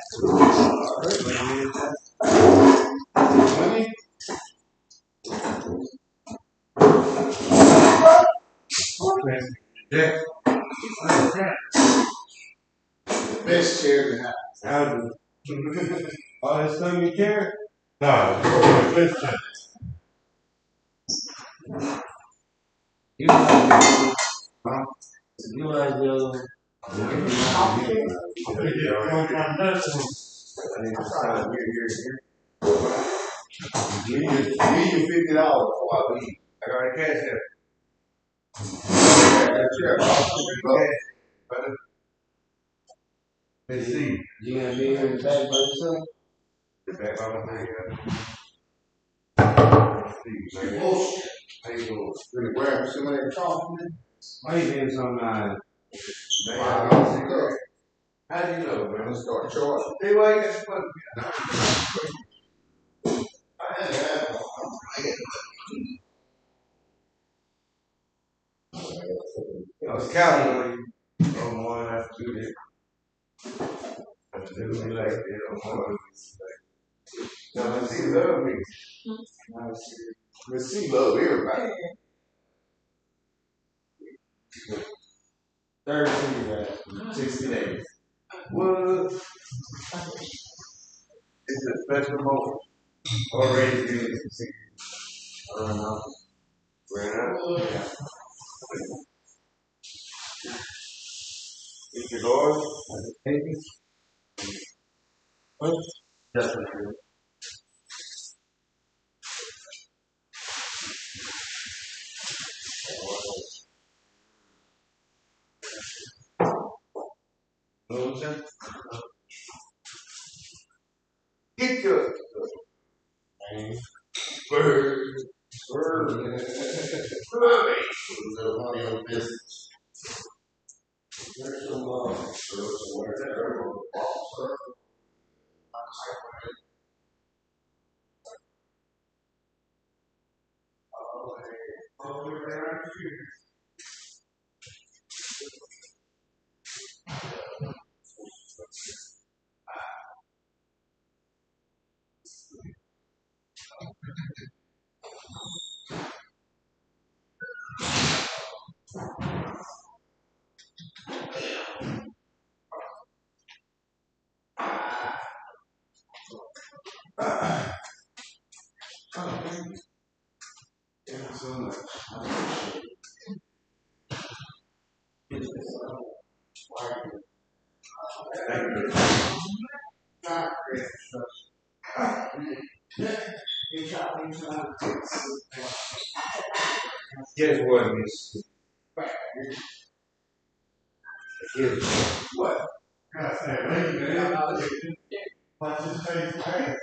Yeah. Best chair in the house. Oh, this thing you care? No, listen. You like the Give you $50 before I leave. I got a cash there. That chair. Let's see. You gonna be here in the back by yourself? The back by my Let's see, man. Bullshit. How you doing? Gonna grab some of that coffee, man? Why you doing something like $5 How do you know, I'm man? gonna start charging. Hey, why you got some it's counting on you. Oh, more than I have to do this. I have to do it like that. Now, let's see, love me. Let's see, love everybody. 30 days, 60 days. What? It's a special moment. Already doing it. I don't know. Yeah. Is it Lord? Maybe. What? Definitely. Get your bird. Little honey on business. There's some, Guess what, Miss? What? I said, wait, man. Watch his face, man.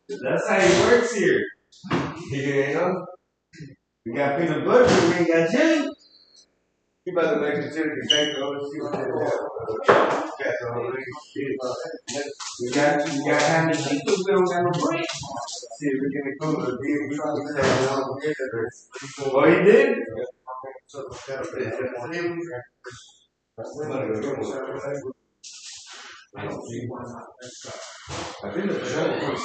That's how it works here. You know? We got peanut butter, we ain't got jelly. You about to make the jelly take the other We got time to keep we don't got no break. see if we can include it. Oh, he did? I think the show was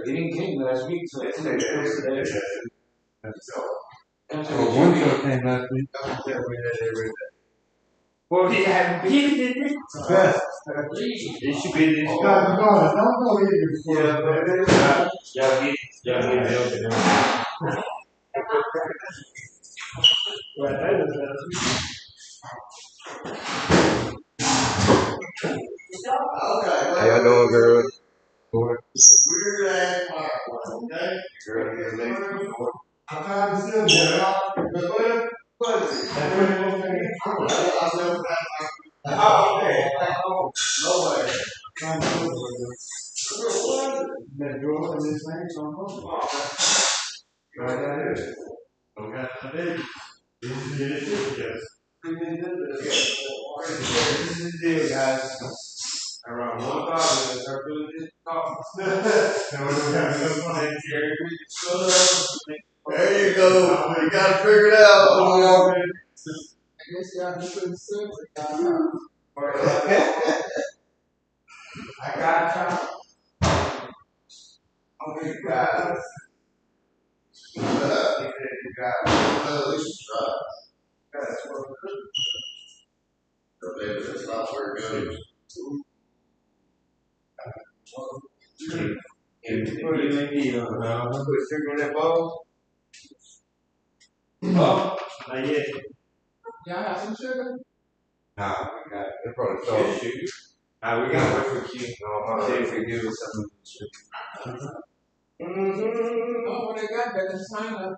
he didn't came last week, so it's one show came last week. Well, he had he did it. He should be this guy. Yeah, how y'all doing, girl? Weird ass okay? Girl, you're late. I'm trying to still get it off. Oh, okay. No way. That girl in this thing, so I'm home. Right, that is. Okay, I did. This is it, yes. This is the deal, guys. Around 1,000, and start doing this talk. And we're gonna have enough money here. There you go. You gotta figure it out. I guess you have to put in sense. I got you. Okay, guys. You got at least try. That's what we're doing. So maybe that's not where it goes. If you put it in the put sugar in that bowl. Oh, not yet. Y'all have some sugar? Nah, we got it. They probably told sugar. Nah, we gotta wait for Q. See if they give us some sugar. Oh, what they got that is sign up.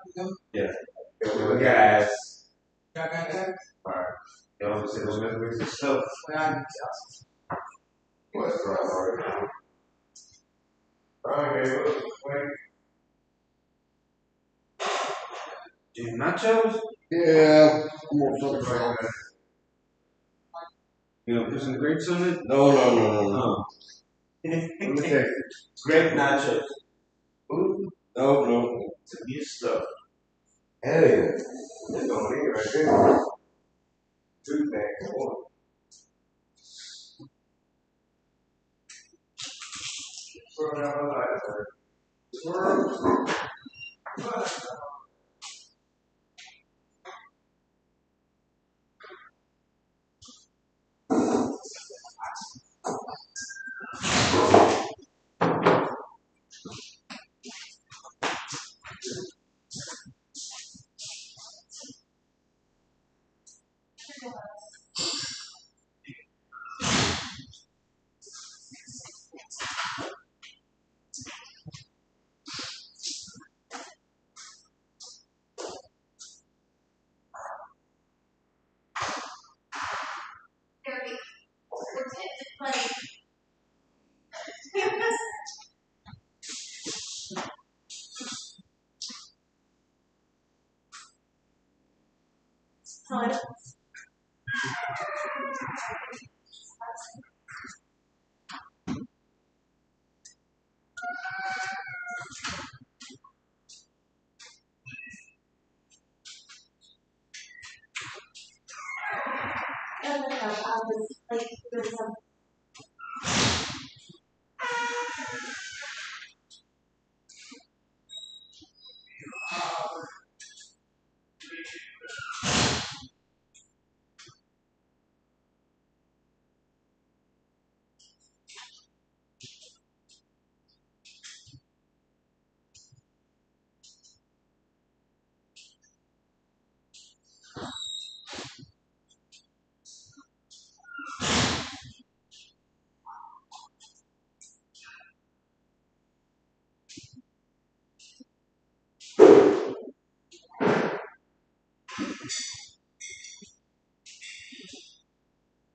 Yeah. We gotta ask. Y'all gotta ask? Alright. Y'all say those members and stuff. What's wrong? Alright, wait. Nachos? Yeah, more something like that. You know, put some grapes on it? No. Let me take grape nachos. Ooh. No. It's a new stuff. Hell yeah. It's on here right there. Two things. One. Swirl down the light. Swirl.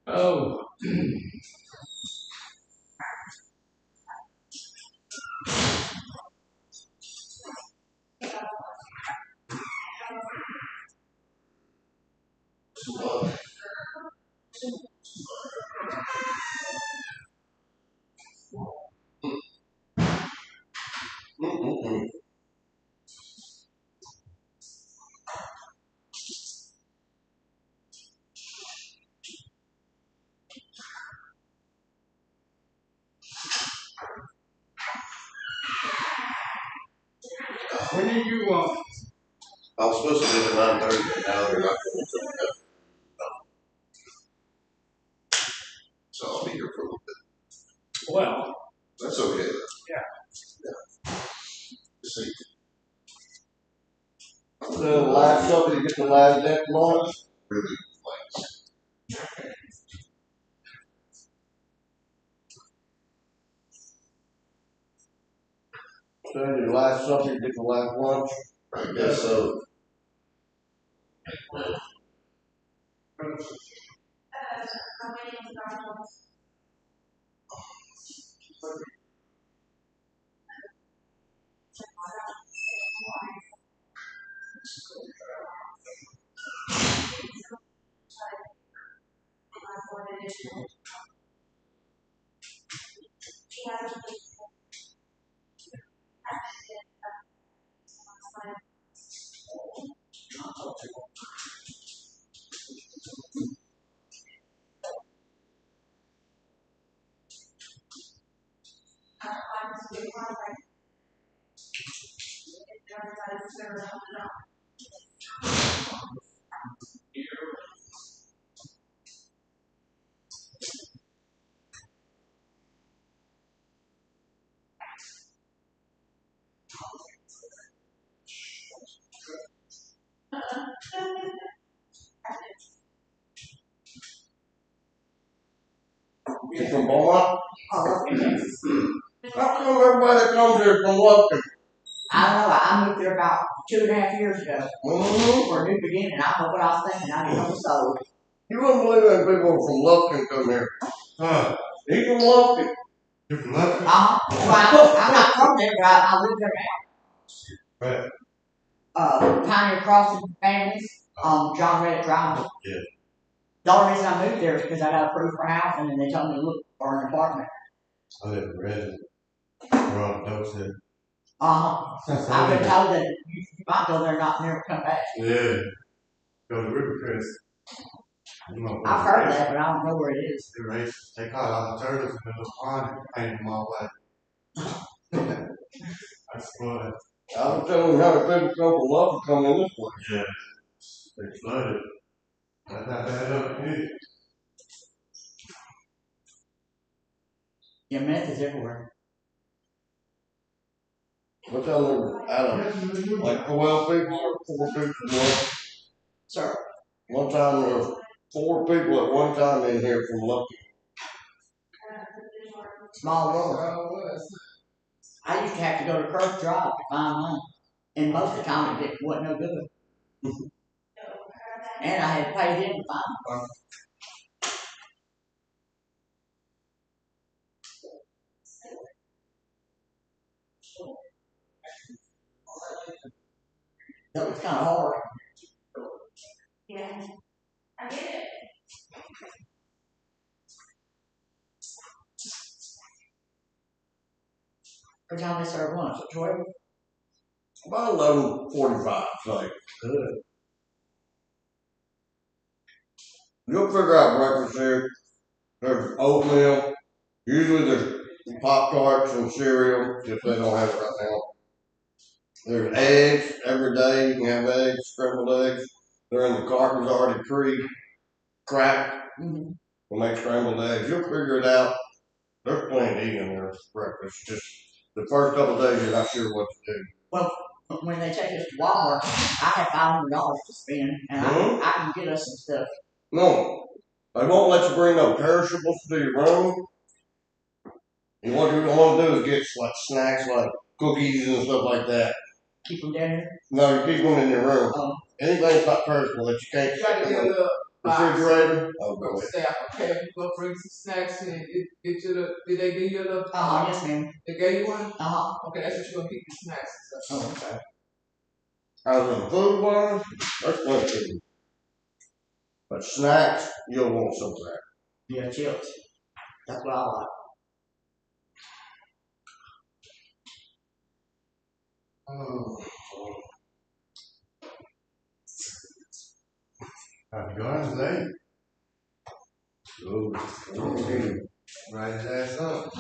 Oh. When do you want? I was supposed to leave at 9:30, but now they're not coming until 11. So I'll be here for a little bit. Well, That's okay. yeah. See. The last supper, you get the last deck lunch. Really like. So your last supper, you get the last lunch. I guess so. You from Beaumont? Oh, okay. How come everybody that comes here from Lufkin? I don't know, I moved there about 2.5 years ago Mm-hmm. for a new beginning. I don't know what I was thinking, I didn't know the soul. You wouldn't believe that people from Lufkin come here. Huh? He's from Lufkin. You from Lufkin? Well, I'm not from there, but I live there Right. now. Pioneer Crossing families, John Reddick Drive. Yeah. The only reason I moved there is because I got approved for a house and then they told me to look for an apartment. I live in Redmond. We're on Dope's Head. I've been told that you might go there and not never come back. Yeah. Go to Rivercrest. I've heard that, but I don't know where it is. They race. They caught all the turtles in the little pond and painted them all white. That's fun. I was telling you how the people come from Lufkin come in this way. Yeah. They flooded. That's not bad up here. Yeah, meth is everywhere. What's that number? Adam? Like 12 people or 4 people? One, Sir, one time there was 4 people at one time in here from Lufkin. small world. I used to have to go to Kirk Drive to find mine. And most of the time it wasn't no good. And I had to pay them to find them. That was kind of hard. Yeah, I get it. Every time they serve lunch at 12. About 11:45, like. Good. You'll figure out breakfast here. There's oatmeal. Usually there's Pop-Tarts and cereal, if they don't have it right now. There's eggs every day. You can have eggs, scrambled eggs. They're in the cartons already cracked. Mm-hmm. We'll make scrambled eggs. You'll figure it out. There's plenty to eat in there for breakfast. Just the first couple of days, you're not sure what to do. Well, when they take us to Walmart, I have $500 to spend, and I can get us some stuff. No, they won't let you bring no perishables to your room. And what you want to do is get like snacks like cookies and stuff like that. Keep them down here. No, you keep them in your room. Oh. Anything that's not perishable that you can't You gotta stick get in a the little refrigerator. Oh, go ahead. staff. Okay, you go bring some snacks and get you the. Did they give you a little? Yes, ma'am. They gave you one. Uh-huh. Okay, that's what you're gonna keep the snacks and stuff. Oh, okay. Out of the food bar, that's plenty of But snacks, you'll want some of that. Yeah, chips. That's what I like. Oh. Happy Garden's Day. Oh, Right his ass up.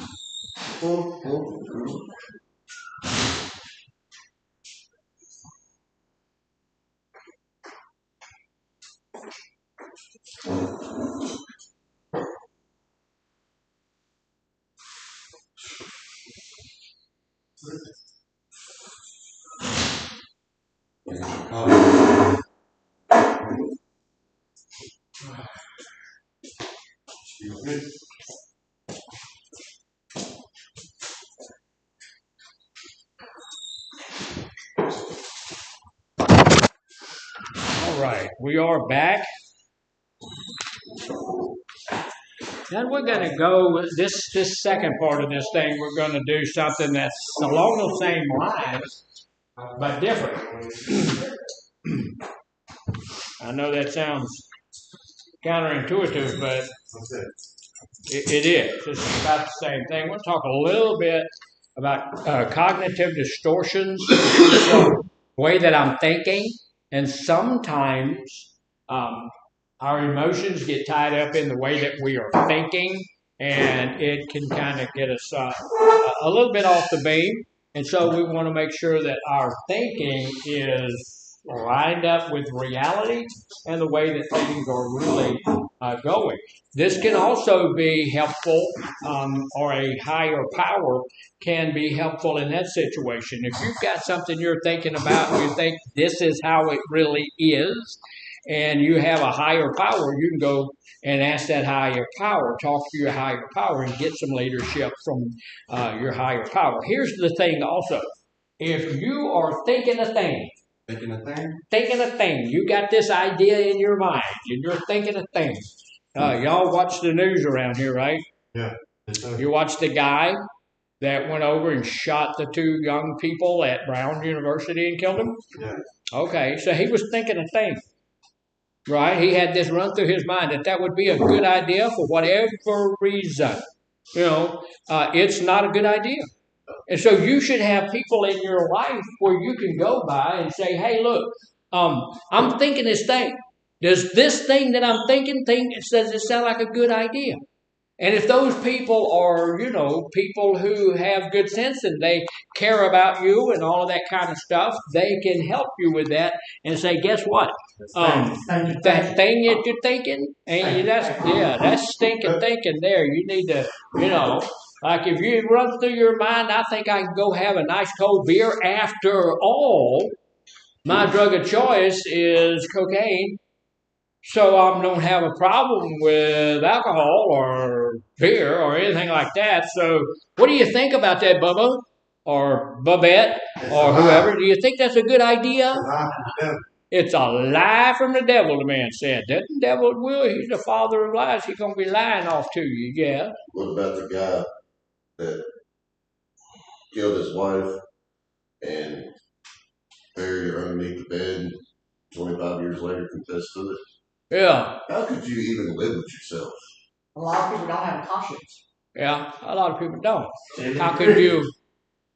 Oh. Excuse me. All right, we are back. And we're going to go this second part of this thing. We're going to do something that's along the same lines, but different. I know that sounds counterintuitive, but it is. It's about the same thing. We'll talk a little bit about cognitive distortions, the way that I'm thinking, and sometimes our emotions get tied up in the way that we are thinking, and it can kind of get us a little bit off the beam. And so we want to make sure that our thinking is lined up with reality and the way that things are really going. This can also be helpful, or a higher power can be helpful in that situation. If you've got something you're thinking about and you think this is how it really is, and you have a higher power, you can go and ask that higher power, talk to your higher power, and get some leadership from your higher power. Here's the thing also. If you are thinking a thing, you got this idea in your mind, and you're thinking a thing. Y'all watch the news around here, right? Yeah. You watch the guy that went over and shot the two young people at Brown University and killed them? Yeah. Okay, so he was thinking a thing. Right? He had this run through his mind that would be a good idea for whatever reason. It's not a good idea. And so you should have people in your life where you can go by and say, hey, look, I'm thinking this thing. Does this thing that I'm thinking, does it sound like a good idea? And if those people are, people who have good sense and they care about you and all of that kind of stuff, they can help you with that and say, guess what? That thing that you're thinking, that's stinking thinking there. You need to, like if you run through your mind, I think I can go have a nice cold beer. After all, my drug of choice is cocaine. So I don't have a problem with alcohol or beer or anything like that. So what do you think about that, Bubba? Or Bubette? Or whoever? Do you think that's a good idea? It's a lie from the devil, the man said. That the devil will. He's the father of lies. He's going to be lying off to you, yeah. what about the guy that killed his wife and buried her underneath the bed and 25 years later confessed to it? Yeah. How could you even live with yourself? A lot of people don't have a conscience. Yeah, a lot of people don't. How could you?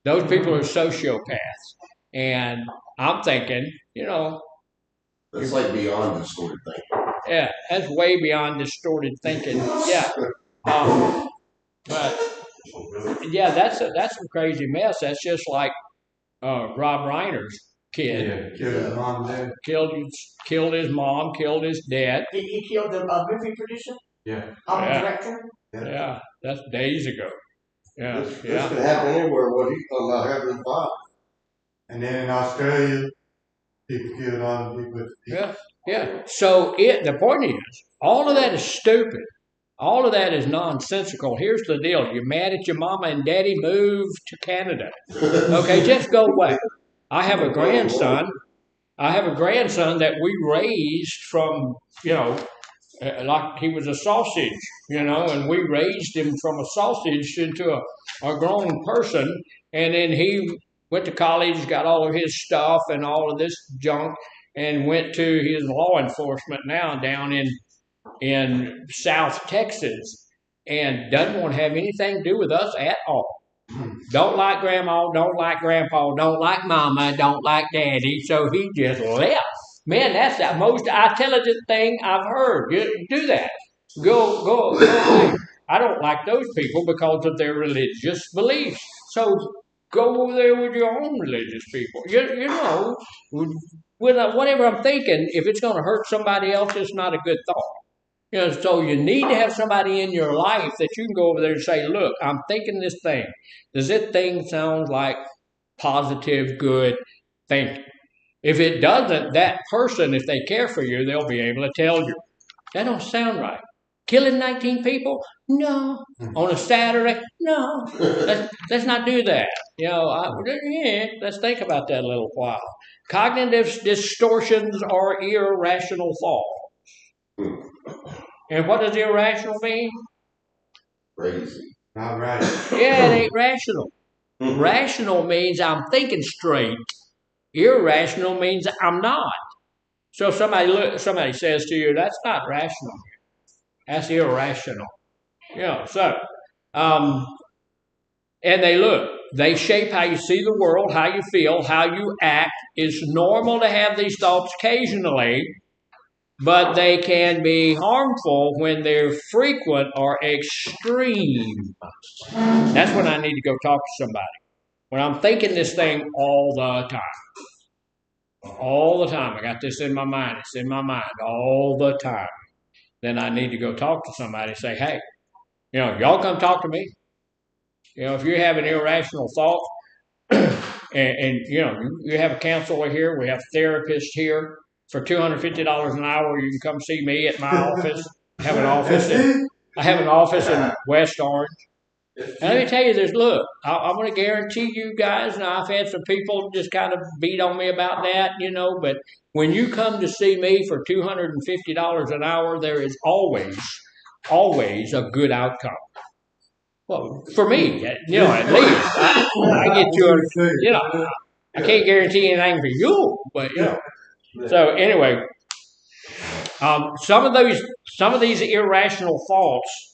Those people are sociopaths. And I'm thinking, That's like beyond distorted thinking. yeah, that's way beyond distorted thinking. Yeah. But yeah, that's some crazy mess. That's just like Rob Reiner's kid. Yeah, killed his mom and dad. Killed his mom, killed his dad. Did he kill the movie producer? Yeah. Director? Yeah, that's days ago. Yeah, This could happen anywhere. What he's talking about happened in five. And then in Australia, people killed all the people. Yeah. So the point is, all of that is stupid. All of that is nonsensical. Here's the deal. You're mad at your mama and daddy moved to Canada. Okay, just go away. I have a grandson that we raised from, like he was a sausage, and we raised him from a sausage into a grown person. And then he went to college, got all of his stuff and all of this junk, and went to his law enforcement now down in South Texas. and doesn't want to have anything to do with us at all. Don't like grandma, don't like grandpa, don't like mama, don't like daddy, so he just left. Man, that's the most intelligent thing I've heard. You do that. Go away. I don't like those people because of their religious beliefs. So go over there with your own religious people. You know, whatever I'm thinking, if it's going to hurt somebody else, it's not a good thought. You know, so you need to have somebody in your life that you can go over there and say, look, I'm thinking this thing. Does this thing sound like positive, good thinking? If it doesn't, that person, if they care for you, they'll be able to tell you. That don't sound right. Killing 19 people? No. On a Saturday? No. Let's not do that. You know, let's think about that a little while. Cognitive distortions are irrational thoughts. And what does irrational mean? Crazy. Not right. Yeah, it ain't rational. Rational means I'm thinking straight. Irrational means I'm not. So if somebody says to you, that's not rational. That's irrational. You know, so and they shape how you see the world, how you feel, how you act. It's normal to have these thoughts occasionally, but they can be harmful when they're frequent or extreme. That's when I need to go talk to somebody. When I'm thinking this thing all the time. All the time. I got this in my mind. It's in my mind all the time. Then I need to go talk to somebody and say, hey, you know, y'all come talk to me. You know, if you have an irrational thought, and you know, you have a counselor here, we have therapists here. For $250 an hour, you can come see me at my office. I have an office in West Orange. And let me tell you this, look, I'm going to guarantee you guys, now I've had some people just kind of beat on me about that, you know, but when you come to see me for $250 an hour, there is always a good outcome. Well, for me, you know, at least, I get you know, I can't guarantee anything for you, but, you know. So anyway, some of these irrational thoughts,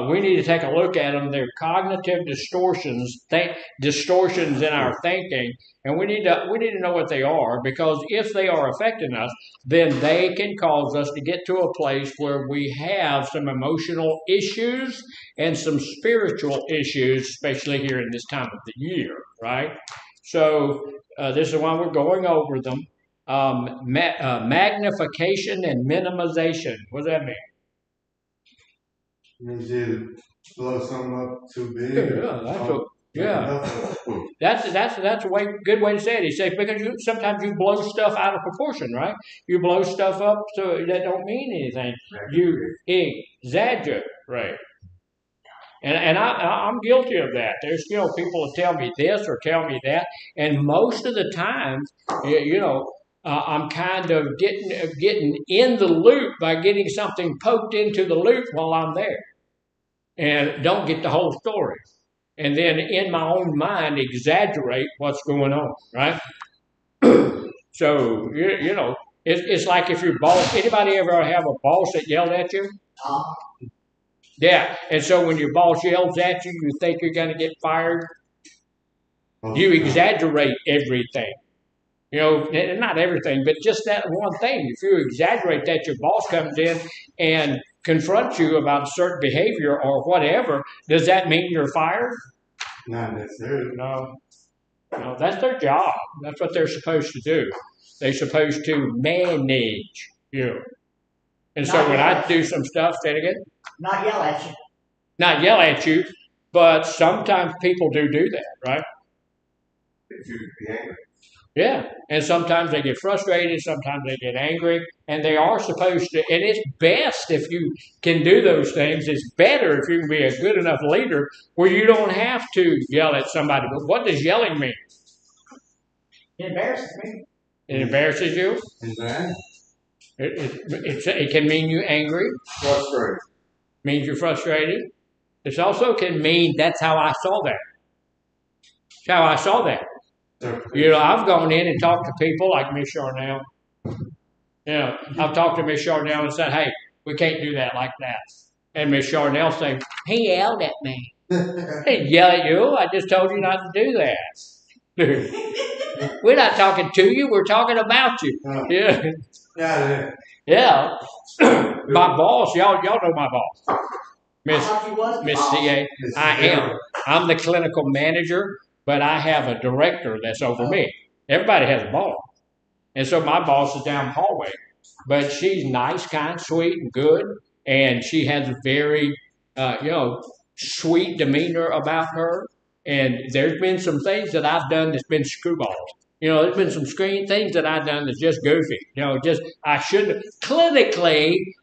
we need to take a look at them. They're cognitive distortions in our thinking, and we need to know what they are, because if they are affecting us, then they can cause us to get to a place where we have some emotional issues and some spiritual issues, especially here in this time of the year, right? So this is why we're going over them. Magnification and minimization. What does that mean? Means you blow something up too big. That's a good way to say it. He says because sometimes you blow stuff out of proportion, right? You blow stuff up so that don't mean anything. You exaggerate. And I'm guilty of that. There's, you know, people will tell me this or tell me that, and most of the time, you know, I'm kind of getting in the loop by getting something poked into the loop while I'm there, and don't get the whole story, and then in my own mind exaggerate what's going on, right? So you know, it's like if your boss. Anybody ever have a boss that yelled at you? Yeah, and so when your boss yells at you, you think you're going to get fired. You exaggerate everything. You know, not everything, but just that one thing. If you exaggerate that, your boss comes in and confronts you about a certain behavior or whatever, does that mean you're fired? Not necessarily. No, that's their job. That's what they're supposed to do. They're supposed to manage you. And so when I do some stuff, say it again. Not yell at you. Not yell at you, but sometimes people do that, right? If you be angry. Yeah, and sometimes they get frustrated, sometimes they get angry, and they are supposed to, and it's best if you can do those things. It's better if you can be a good enough leader where you don't have to yell at somebody. But what does yelling mean? It embarrasses me. It embarrasses you? Exactly. It can mean you're angry. Frustrated. Means you're frustrated. It also can mean that's how I saw that. That's how I saw that. You know, I've gone in and talked to people like Miss Charnel. You know, I've talked to Miss Charnel and said, hey, we can't do that like that. And Miss Charnel say, he yelled at me. He didn't yell at you. I just told you not to do that. We're not talking to you. We're talking about you. Yeah. Yeah. My boss, y'all know my boss. Miss CA. I am. I'm the clinical manager, but I have a director that's over me. Everybody has a boss. And so my boss is down the hallway. But she's nice, kind, sweet, and good. And she has a very, sweet demeanor about her. And there's been some things that I've done that's been screwballs. There's been some things that I've done that's just goofy. I shouldn't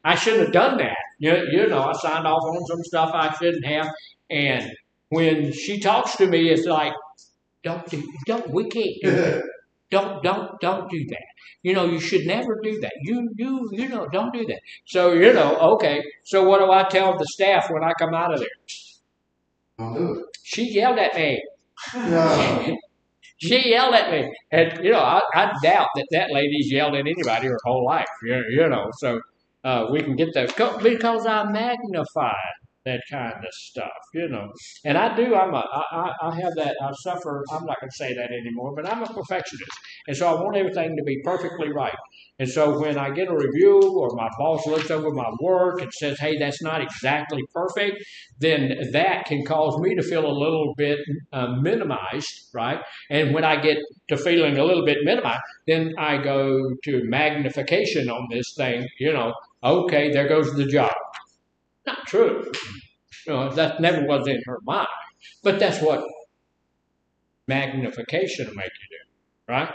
I shouldn't have done that. I signed off on some stuff I shouldn't have. And when she talks to me, it's like, we can't do that. Don't do that. You should never do that. Don't do that. So, okay. So what do I tell the staff when I come out of there? Don't do it. She yelled at me. No. She yelled at me. And, I doubt that lady's yelled at anybody her whole life. So we can get that. Because I magnify that kind of stuff, And I do. I have that. I suffer. I'm not going to say that anymore, but I'm a perfectionist, and so I want everything to be perfectly right. And so when I get a review or my boss looks over my work and says, "Hey, that's not exactly perfect," then that can cause me to feel a little bit minimized, right? And when I get to feeling a little bit minimized, then I go to magnification on this thing. Okay, there goes the job. Not true. That never was in her mind. But that's what magnification will make you do, right?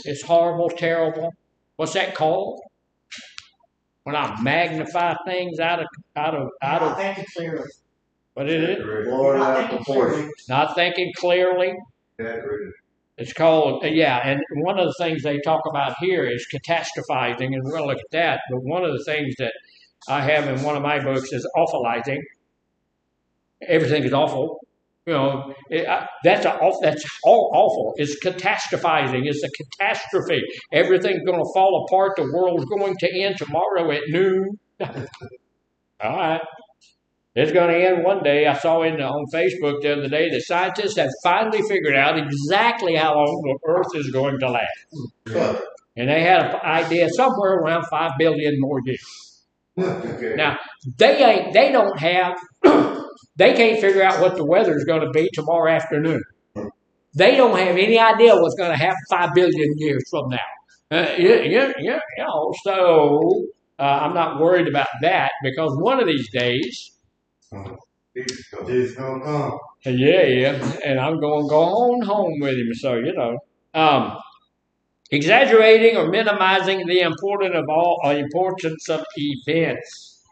It's horrible, terrible. What's that called? When I magnify things out of Not thinking clearly. What is it? Blowing out of proportion. Not thinking clearly. It's called, and one of the things they talk about here is catastrophizing, and we're going to look at that. But one of the things that I have in one of my books is awfulizing. Everything is awful. That's all awful. It's catastrophizing. It's a catastrophe. Everything's going to fall apart. The world's going to end tomorrow at noon. All right. It's going to end one day. I saw on Facebook the other day that scientists have finally figured out exactly how long the Earth is going to last. And they had an idea somewhere around 5 billion more years. Now, they can't figure out what the weather is going to be tomorrow afternoon. They don't have any idea what's going to happen 5 billion years from now. So I'm not worried about that because one of these days, Jesus gonna come. and I'm going to go on home with him. So exaggerating or minimizing the importance of events.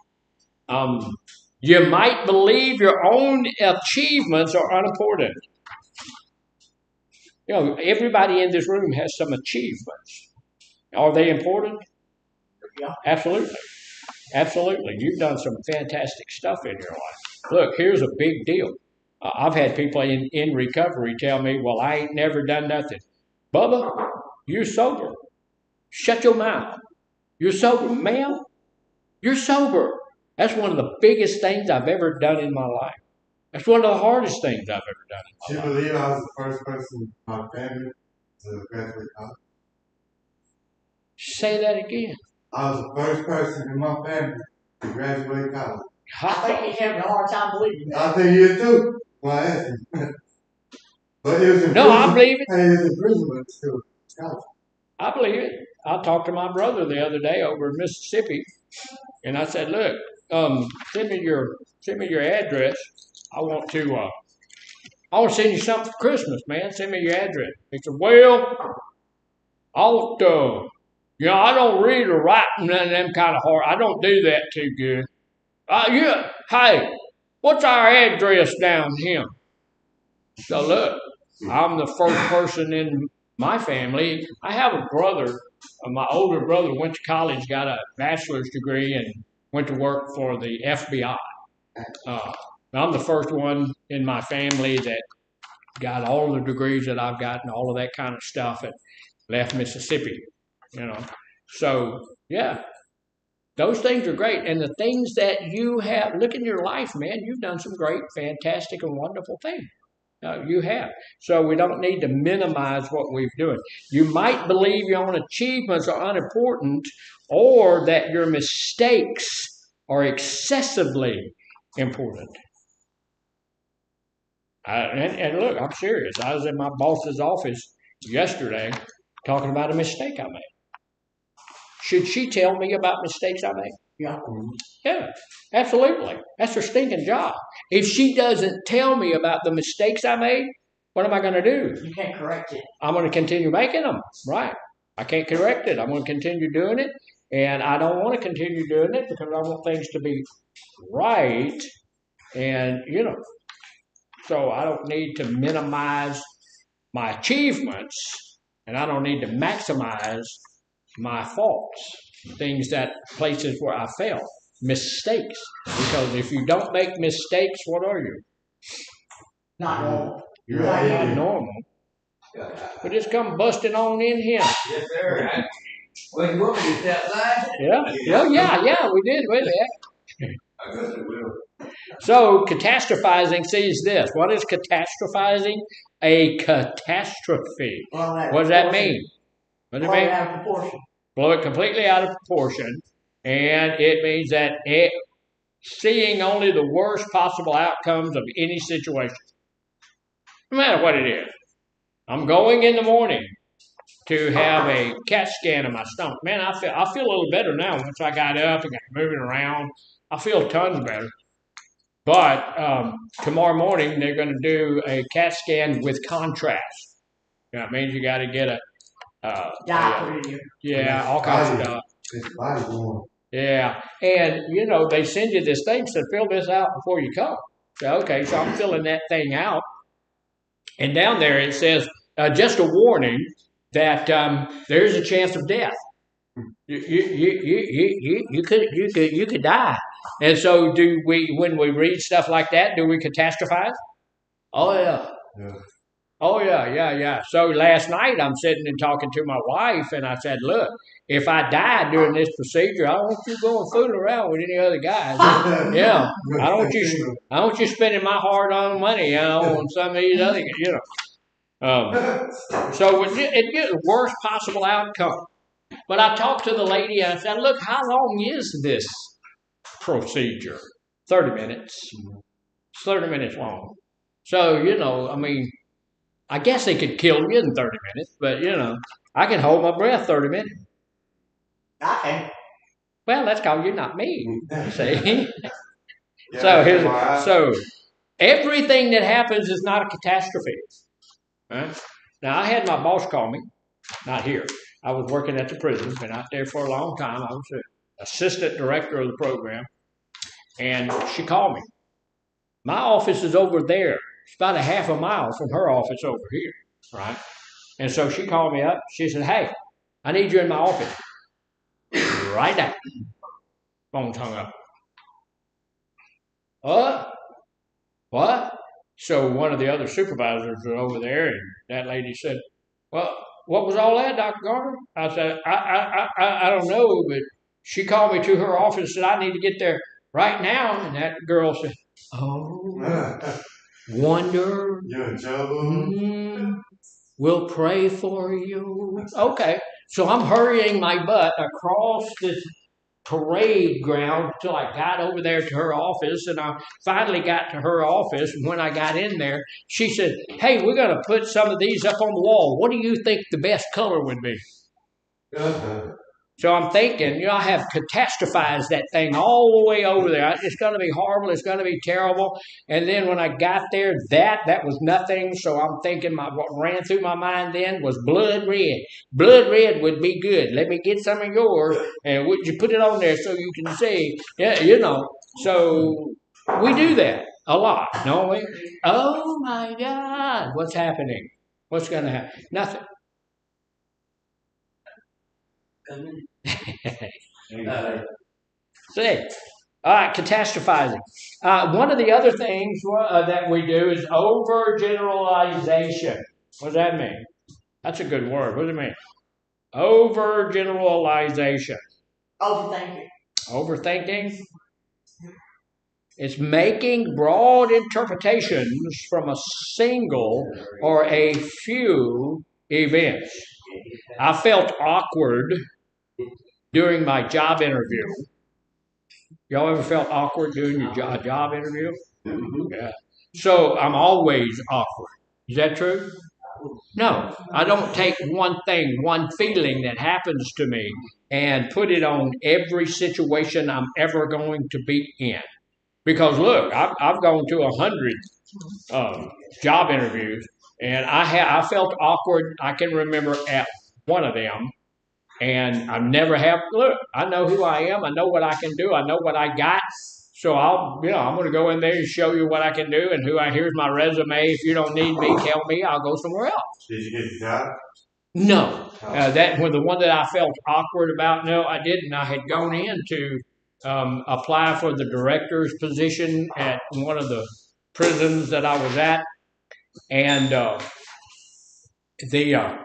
You might believe your own achievements are unimportant. Everybody in this room has some achievements. Are they important? Yeah. Absolutely. Absolutely. You've done some fantastic stuff in your life. Look, here's a big deal. I've had people in recovery tell me, well, I ain't never done nothing. Bubba, you're sober. Shut your mouth. You're sober. Ma'am, you're sober. That's one of the biggest things I've ever done in my life. That's one of the hardest things I've ever done in She my life. believe I was the first person in my family to graduate college. Say that again. I was the first person in my family to graduate college. I think he's having a hard time believing that. I think you too. Well, I asked him. But it was in No, I believe it. Hey, it was in prison, but it's still college. I believe it. I talked to my brother the other day over in Mississippi, and I said, "Look, send me your address. I want to send you something for Christmas, man. Send me your address." He said, "Well, I don't read or write and them kind of hard. I don't do that too good. Hey, what's our address down here?" So look, I'm the first person in my family. I have a brother. My older brother went to college, got a bachelor's degree, and went to work for the FBI. I'm the first one in my family that got all the degrees that I've got and all of that kind of stuff and left Mississippi, So, yeah. Those things are great. And the things that you have, look in your life, man, you've done some great, fantastic, and wonderful things. You have. So we don't need to minimize what we've done. You might believe your own achievements are unimportant or that your mistakes are excessively important. And look, I'm serious. I was in my boss's office yesterday talking about a mistake I made. Should she tell me about mistakes I made? Yeah. Yeah, absolutely. That's her stinking job. If she doesn't tell me about the mistakes I made, what am I going to do? You can't correct it. I'm going to continue making them. Right. I can't correct it. I'm going to continue doing it. And I don't want to continue doing it because I want things to be right. And, so I don't need to minimize my achievements and I don't need to maximize my faults, places where I fail, mistakes. Because if you don't make mistakes, what are you? Not normal. You're not normal. We just come busting on in here. Yes, sir. Well, you want me to step outside? Yeah, we did with that. I guess it will. So catastrophizing sees this. What is catastrophizing? A catastrophe. What does that mean? What does it mean? Out of proportion. Blow it completely out of proportion. And it means that seeing only the worst possible outcomes of any situation. No matter what it is. I'm going in the morning to have a CAT scan of my stomach. Man, I feel a little better now once I got up and got moving around. I feel tons better. But tomorrow morning, they're going to do a CAT scan with contrast. That means you got to get all kinds of stuff. It's body warm. Yeah, and they send you this thing, so fill this out before you come. So, okay, so I'm filling that thing out. And down there it says, just a warning that there's a chance of death. You could die. And so when we read stuff like that, do we catastrophize? Oh yeah. Oh yeah. So last night I'm sitting and talking to my wife and I said, look, if I die during this procedure, I don't want you going fooling around with any other guys. Yeah. I don't want you spending my hard-earned money, on some of these other guys, So it gets the worst possible outcome. But I talked to the lady and I said, look, how long is this procedure? 30 minutes. It's 30 minutes long. So, I guess they could kill you in 30 minutes, but, I can hold my breath 30 minutes. I can. Well, that's because you're not me, see? So everything that happens is not a catastrophe. Right? Now, I had my boss call me, not here. I was working at the prison, been out there for a long time. I was the assistant director of the program, and she called me. My office is over there. It's about a half a mile from her office over here, right? And so she called me up. She said, hey, I need you in my office. Right now. Phone's hung up. What? So one of the other supervisors was over there, and that lady said, well, what was all that, Dr. Garner? I said, I don't know, but she called me to her office and said, I need to get there right now. And that girl said, oh, wonder. You're in trouble. We'll pray for you. Okay. So I'm hurrying my butt across this parade ground until I got over there to her office, and I finally got to her office. And when I got in there, she said, hey, we're going to put some of these up on the wall. What do you think the best color would be? So I'm thinking, I have catastrophized that thing all the way over there. It's going to be horrible. It's going to be terrible. And then when I got there, that was nothing. So I'm thinking what ran through my mind then was blood red. Blood red would be good. Let me get some of yours, and would you put it on there so you can see? Yeah, So we do that a lot, don't we? Oh my God, what's happening? What's going to happen? Nothing. See, all right, catastrophizing. One of the other things that we do is overgeneralization. What does that mean? That's a good word. What does it mean? Overgeneralization. Overthinking. Overthinking. It's making broad interpretations from a single or a few events. I felt awkward during my job interview. Y'all ever felt awkward doing your job interview? Yeah. So I'm always awkward. Is that true? No, I don't take one thing, one feeling that happens to me and put it on every situation I'm ever going to be in. Because look, I've gone to 100 job interviews, and I felt awkward. I can remember at one of them, and I never have. Look, I know who I am. I know what I can do. I know what I got. So I'm going to go in there and show you what I can do and here's my resume. If you don't need me, tell me. I'll go somewhere else. Did you get the job? No, that when the one that I felt awkward about, no, I didn't. I had gone in to apply for the director's position at one of the prisons that I was at, and the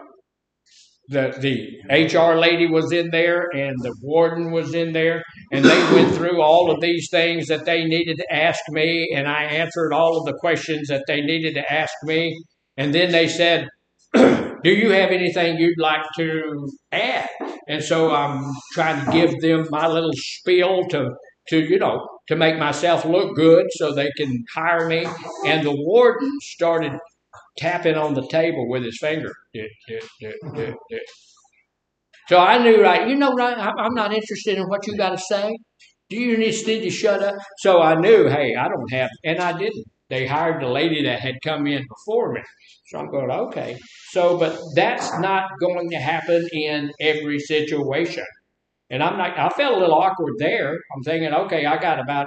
the HR lady was in there and the warden was in there, and they went through all of these things that they needed to ask me, and I answered all of the questions that they needed to ask me, and then they said, do you have anything you'd like to add? And so I'm trying to give them my little spiel to make myself look good so they can hire me. And the warden started tapping on the table with his finger. So I knew, right, I'm not interested in what you got to say. Do you need to shut up? So I knew, hey, I don't have, and I didn't. They hired the lady that had come in before me. So I'm going, okay. So, but that's not going to happen in every situation. And I felt a little awkward there. I'm thinking, okay, I got about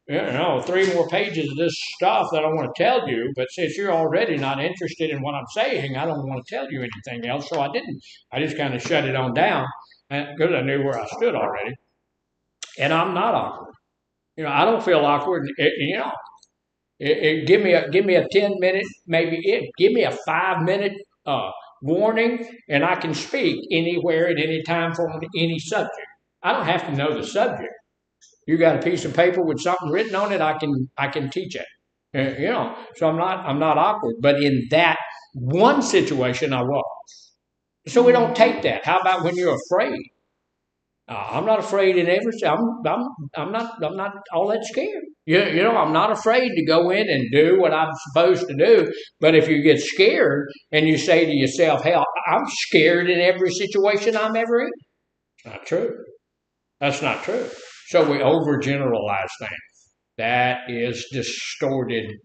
3 more pages of this stuff that I want to tell you, but since you're already not interested in what I'm saying, I don't want to tell you anything else, so I didn't. I just kind of shut it on down because I knew where I stood already. And I'm not awkward. I don't feel awkward. Give me a 10-minute, give me a 5-minute warning, and I can speak anywhere at any time for any subject. I don't have to know the subject. You got a piece of paper with something written on it, I can teach it. So I'm not awkward. But in that one situation, I was. So we don't take that. How about when you're afraid? I'm not afraid in every. I'm not all that scared. I'm not afraid to go in and do what I'm supposed to do. But if you get scared and you say to yourself, "Hell, I'm scared in every situation I'm ever in," it's not true. That's not true. So we overgeneralize things. That is distorted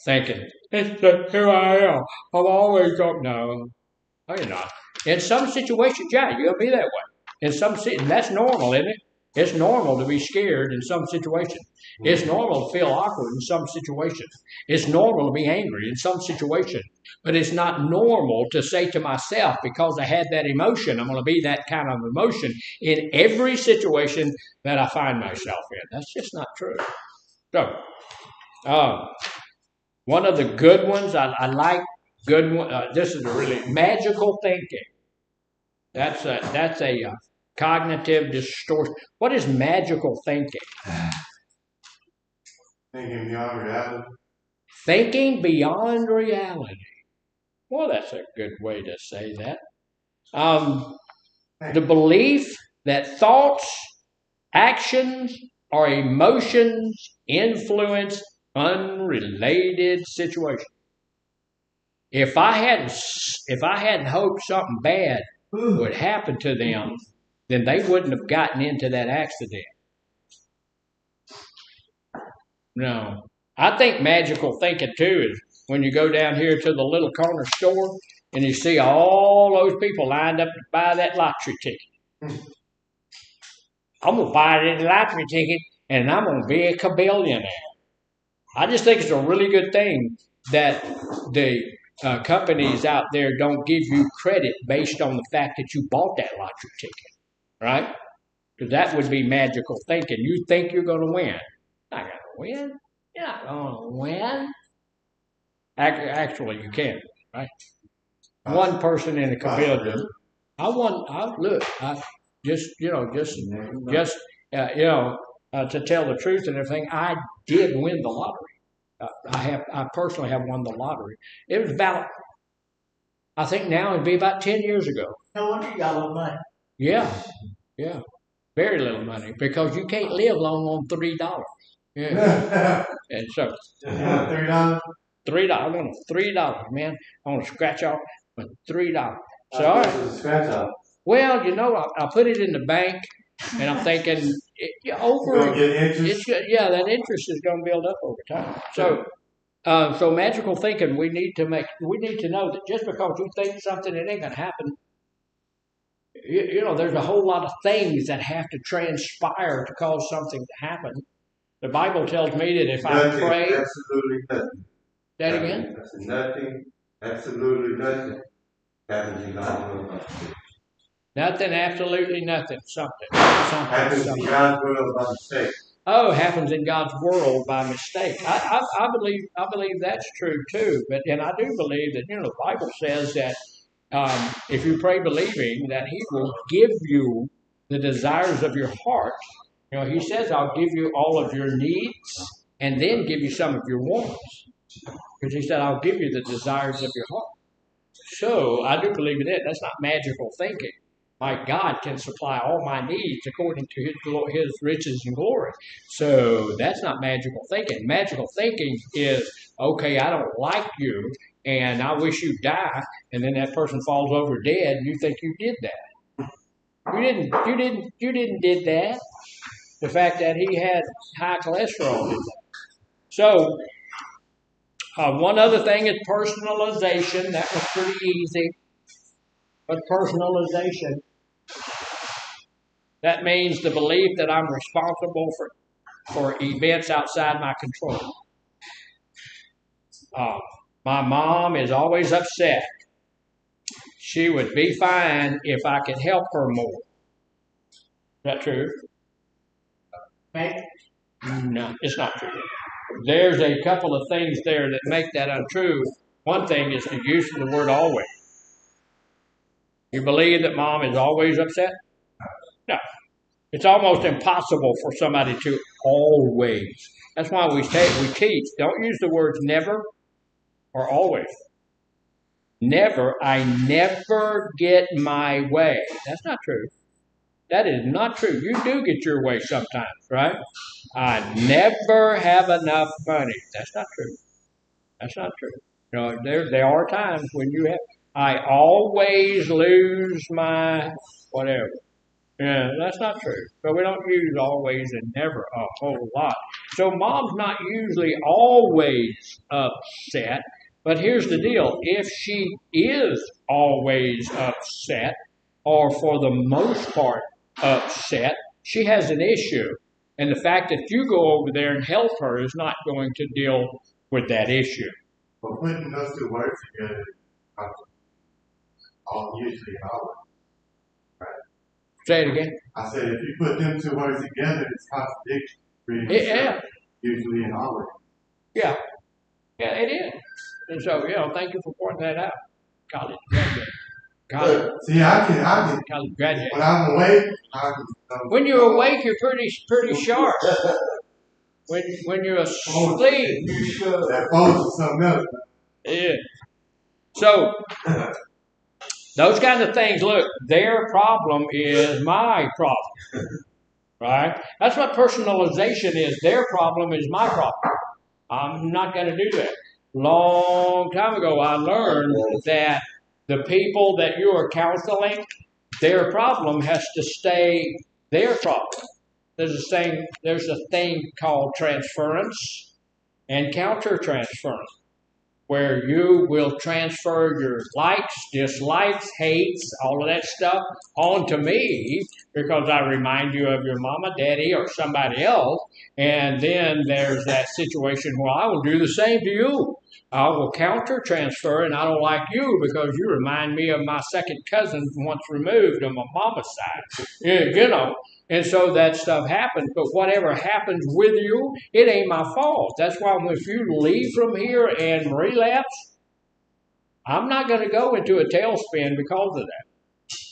thinking. Here I am. I've always got no. No, you're not. In some situations, yeah, you'll be that way. In some, and that's normal, isn't it? It's normal to be scared in some situations. It's normal to feel awkward in some situations. It's normal to be angry in some situations. But it's not normal to say to myself, because I had that emotion, I'm going to be that kind of emotion in every situation that I find myself in. That's just not true. So, one of the good ones I like. Good one. This is a really magical thinking. That's a cognitive distortion. What is magical thinking? Thinking beyond reality. Thinking beyond reality. Well, that's a good way to say that. The belief that thoughts, actions, or emotions influence unrelated situations. If I hadn't hoped something bad would happen to them, then they wouldn't have gotten into that accident. No. I think magical thinking too is when you go down here to the little corner store and you see all those people lined up to buy that lottery ticket. I'm going to buy that lottery ticket and I'm going to be a billionaire. I just think it's a really good thing that the companies out there don't give you credit based on the fact that you bought that lottery ticket, right? Because that would be magical thinking. You think you're going to win. You're not going to win. You're not going to win. Actually, you can, right? One person in a pavilion. Just to tell the truth and everything, I did win the lottery. I personally have won the lottery. It was about, I think now it'd be about 10 years ago. No wonder you got a little money. Yeah, yeah, very little money because you can't live long on $3. Yeah, and so $3. $3. I want $3, man. I want to scratch off with $3. So all right. Scratch off. Well, I put it in the bank, and I'm thinking You're gonna get interest. that interest is going to build up over time. So magical thinking, we need to know that just because you think something, it ain't going to happen. There's a whole lot of things that have to transpire to cause something to happen. The Bible tells me that if I pray, absolutely nothing. That again? Nothing, absolutely nothing happens in God's will. Nothing, absolutely nothing. Something. Happens in God's will by mistake. Oh, happens in God's world by mistake. I believe that's true too. And I do believe that the Bible says that if you pray believing that He will give you the desires of your heart. He says, "I'll give you all of your needs, and then give you some of your wants." Because He said, "I'll give you the desires of your heart." So I do believe in it. That's not magical thinking. My God can supply all my needs according to His riches and glory. So that's not magical thinking. Magical thinking is, okay, I don't like you, and I wish you die, and then that person falls over dead, and you think you did that. You didn't did that. The fact that he had high cholesterol did that. So one other thing is personalization. That was pretty easy. But personalization, that means the belief that I'm responsible for events outside my control. My mom is always upset. She would be fine if I could help her more. Is that true? No, it's not true. There's a couple of things there that make that untrue. One thing is the use of the word always. You believe that mom is always upset? No. It's almost impossible for somebody to always. That's why we teach. Don't use the words never or always. Never, I never get my way. That's not true. That is not true. You do get your way sometimes, right? I never have enough money. That's not true. That's not true. There are times when you have. I always lose my whatever. Yeah, that's not true. So we don't use always and never a whole lot. So mom's not usually always upset. But here's the deal. If she is always upset, or for the most part upset, she has an issue. And the fact that you go over there and help her is not going to deal with that issue. But putting those two words together, usually always. Right? Say it again. I said if you put them two words together, it's contradiction. Yeah. Usually and always. Yeah. Yeah, it is. And so, thank you for pointing that out. College graduate. See, I can. College graduate. When I'm awake, when you're awake, you're pretty sharp. When you're asleep, that pose is something else. Yeah. So those kinds of things. Look, their problem is my problem. Right? That's what personalization is. Their problem is my problem. I'm not going to do that. Long time ago, I learned that the people that you are counseling, their problem has to stay their problem. There's a thing called transference and counter-transference, where you will transfer your likes, dislikes, hates, all of that stuff onto me because I remind you of your mama, daddy, or somebody else. And then there's that situation where I will do the same to you. I will counter-transfer, and I don't like you because you remind me of my second cousin once removed on my mama's side. And so that stuff happens. But whatever happens with you, it ain't my fault. That's why if you leave from here and relapse, I'm not going to go into a tailspin because of that.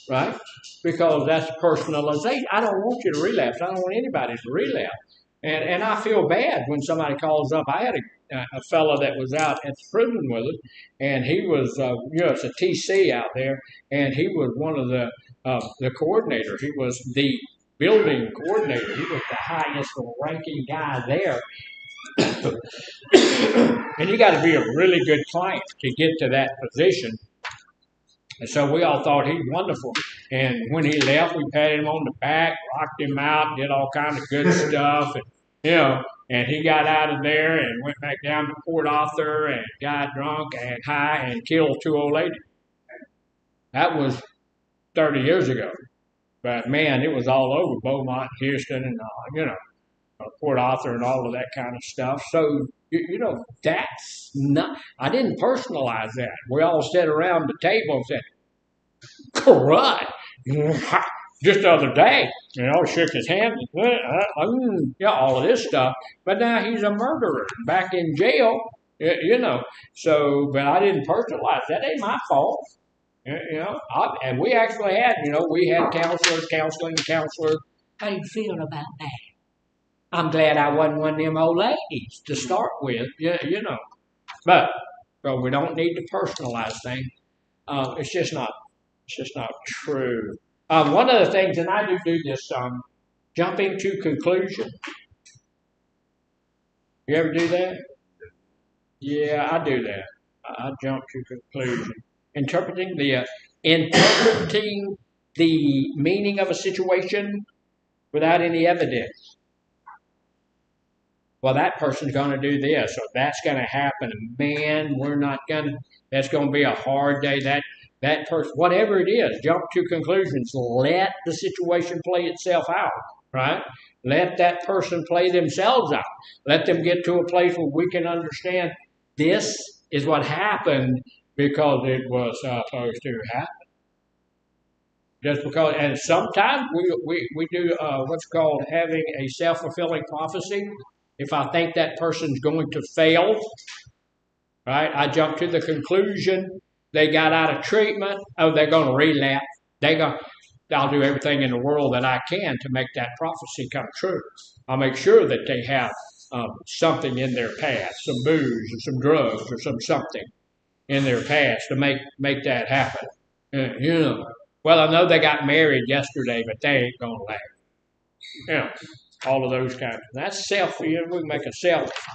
right? Because that's personalization. I don't want you to relapse. I don't want anybody to relapse. And I feel bad when somebody calls up. I had a fellow that was out at the prison with us, and he was, it's a TC out there, and he was one of the coordinators. He was the building coordinator. He was the highest ranking guy there. And you got to be a really good client to get to that position. And so we all thought he was wonderful. And when he left, we patted him on the back, rocked him out, did all kinds of good stuff. And, and he got out of there and went back down to Port Arthur and got drunk and high and killed 2 old ladies. That was 30 years ago. But man, it was all over Beaumont, Houston, and, Port Arthur and all of that kind of stuff. So, that's not, I didn't personalize that. We all sat around the table and said, corrupt. Just the other day, shook his hand, all of this stuff. But now he's a murderer back in jail, So, but I didn't personalize. That ain't my fault. And we actually had, we had counseling. How do you feel about that? I'm glad I wasn't one of them old ladies to start with, But we don't need to personalize things. It's just not true. One of the things, and I do this, jumping to conclusion. You ever do that? Yeah, I do that. I jump to conclusion. Interpreting the meaning of a situation without any evidence. Well, that person's going to do this, or that's going to happen. And man, that's going to be a hard day. That person, whatever it is, jump to conclusions. Let the situation play itself out, right? Let that person play themselves out. Let them get to a place where we can understand this is what happened because it was supposed to happen. Just because, and sometimes we do what's called having a self-fulfilling prophecy. If I think that person's going to fail, right, I jump to the conclusion they got out of treatment. Oh, they're going to relapse. I'll do everything in the world that I can to make that prophecy come true. I'll make sure that they have something in their past, some booze or some drugs or something in their past to make that happen. Well, I know they got married yesterday, but they ain't going to last. All of those kinds. That's we can make a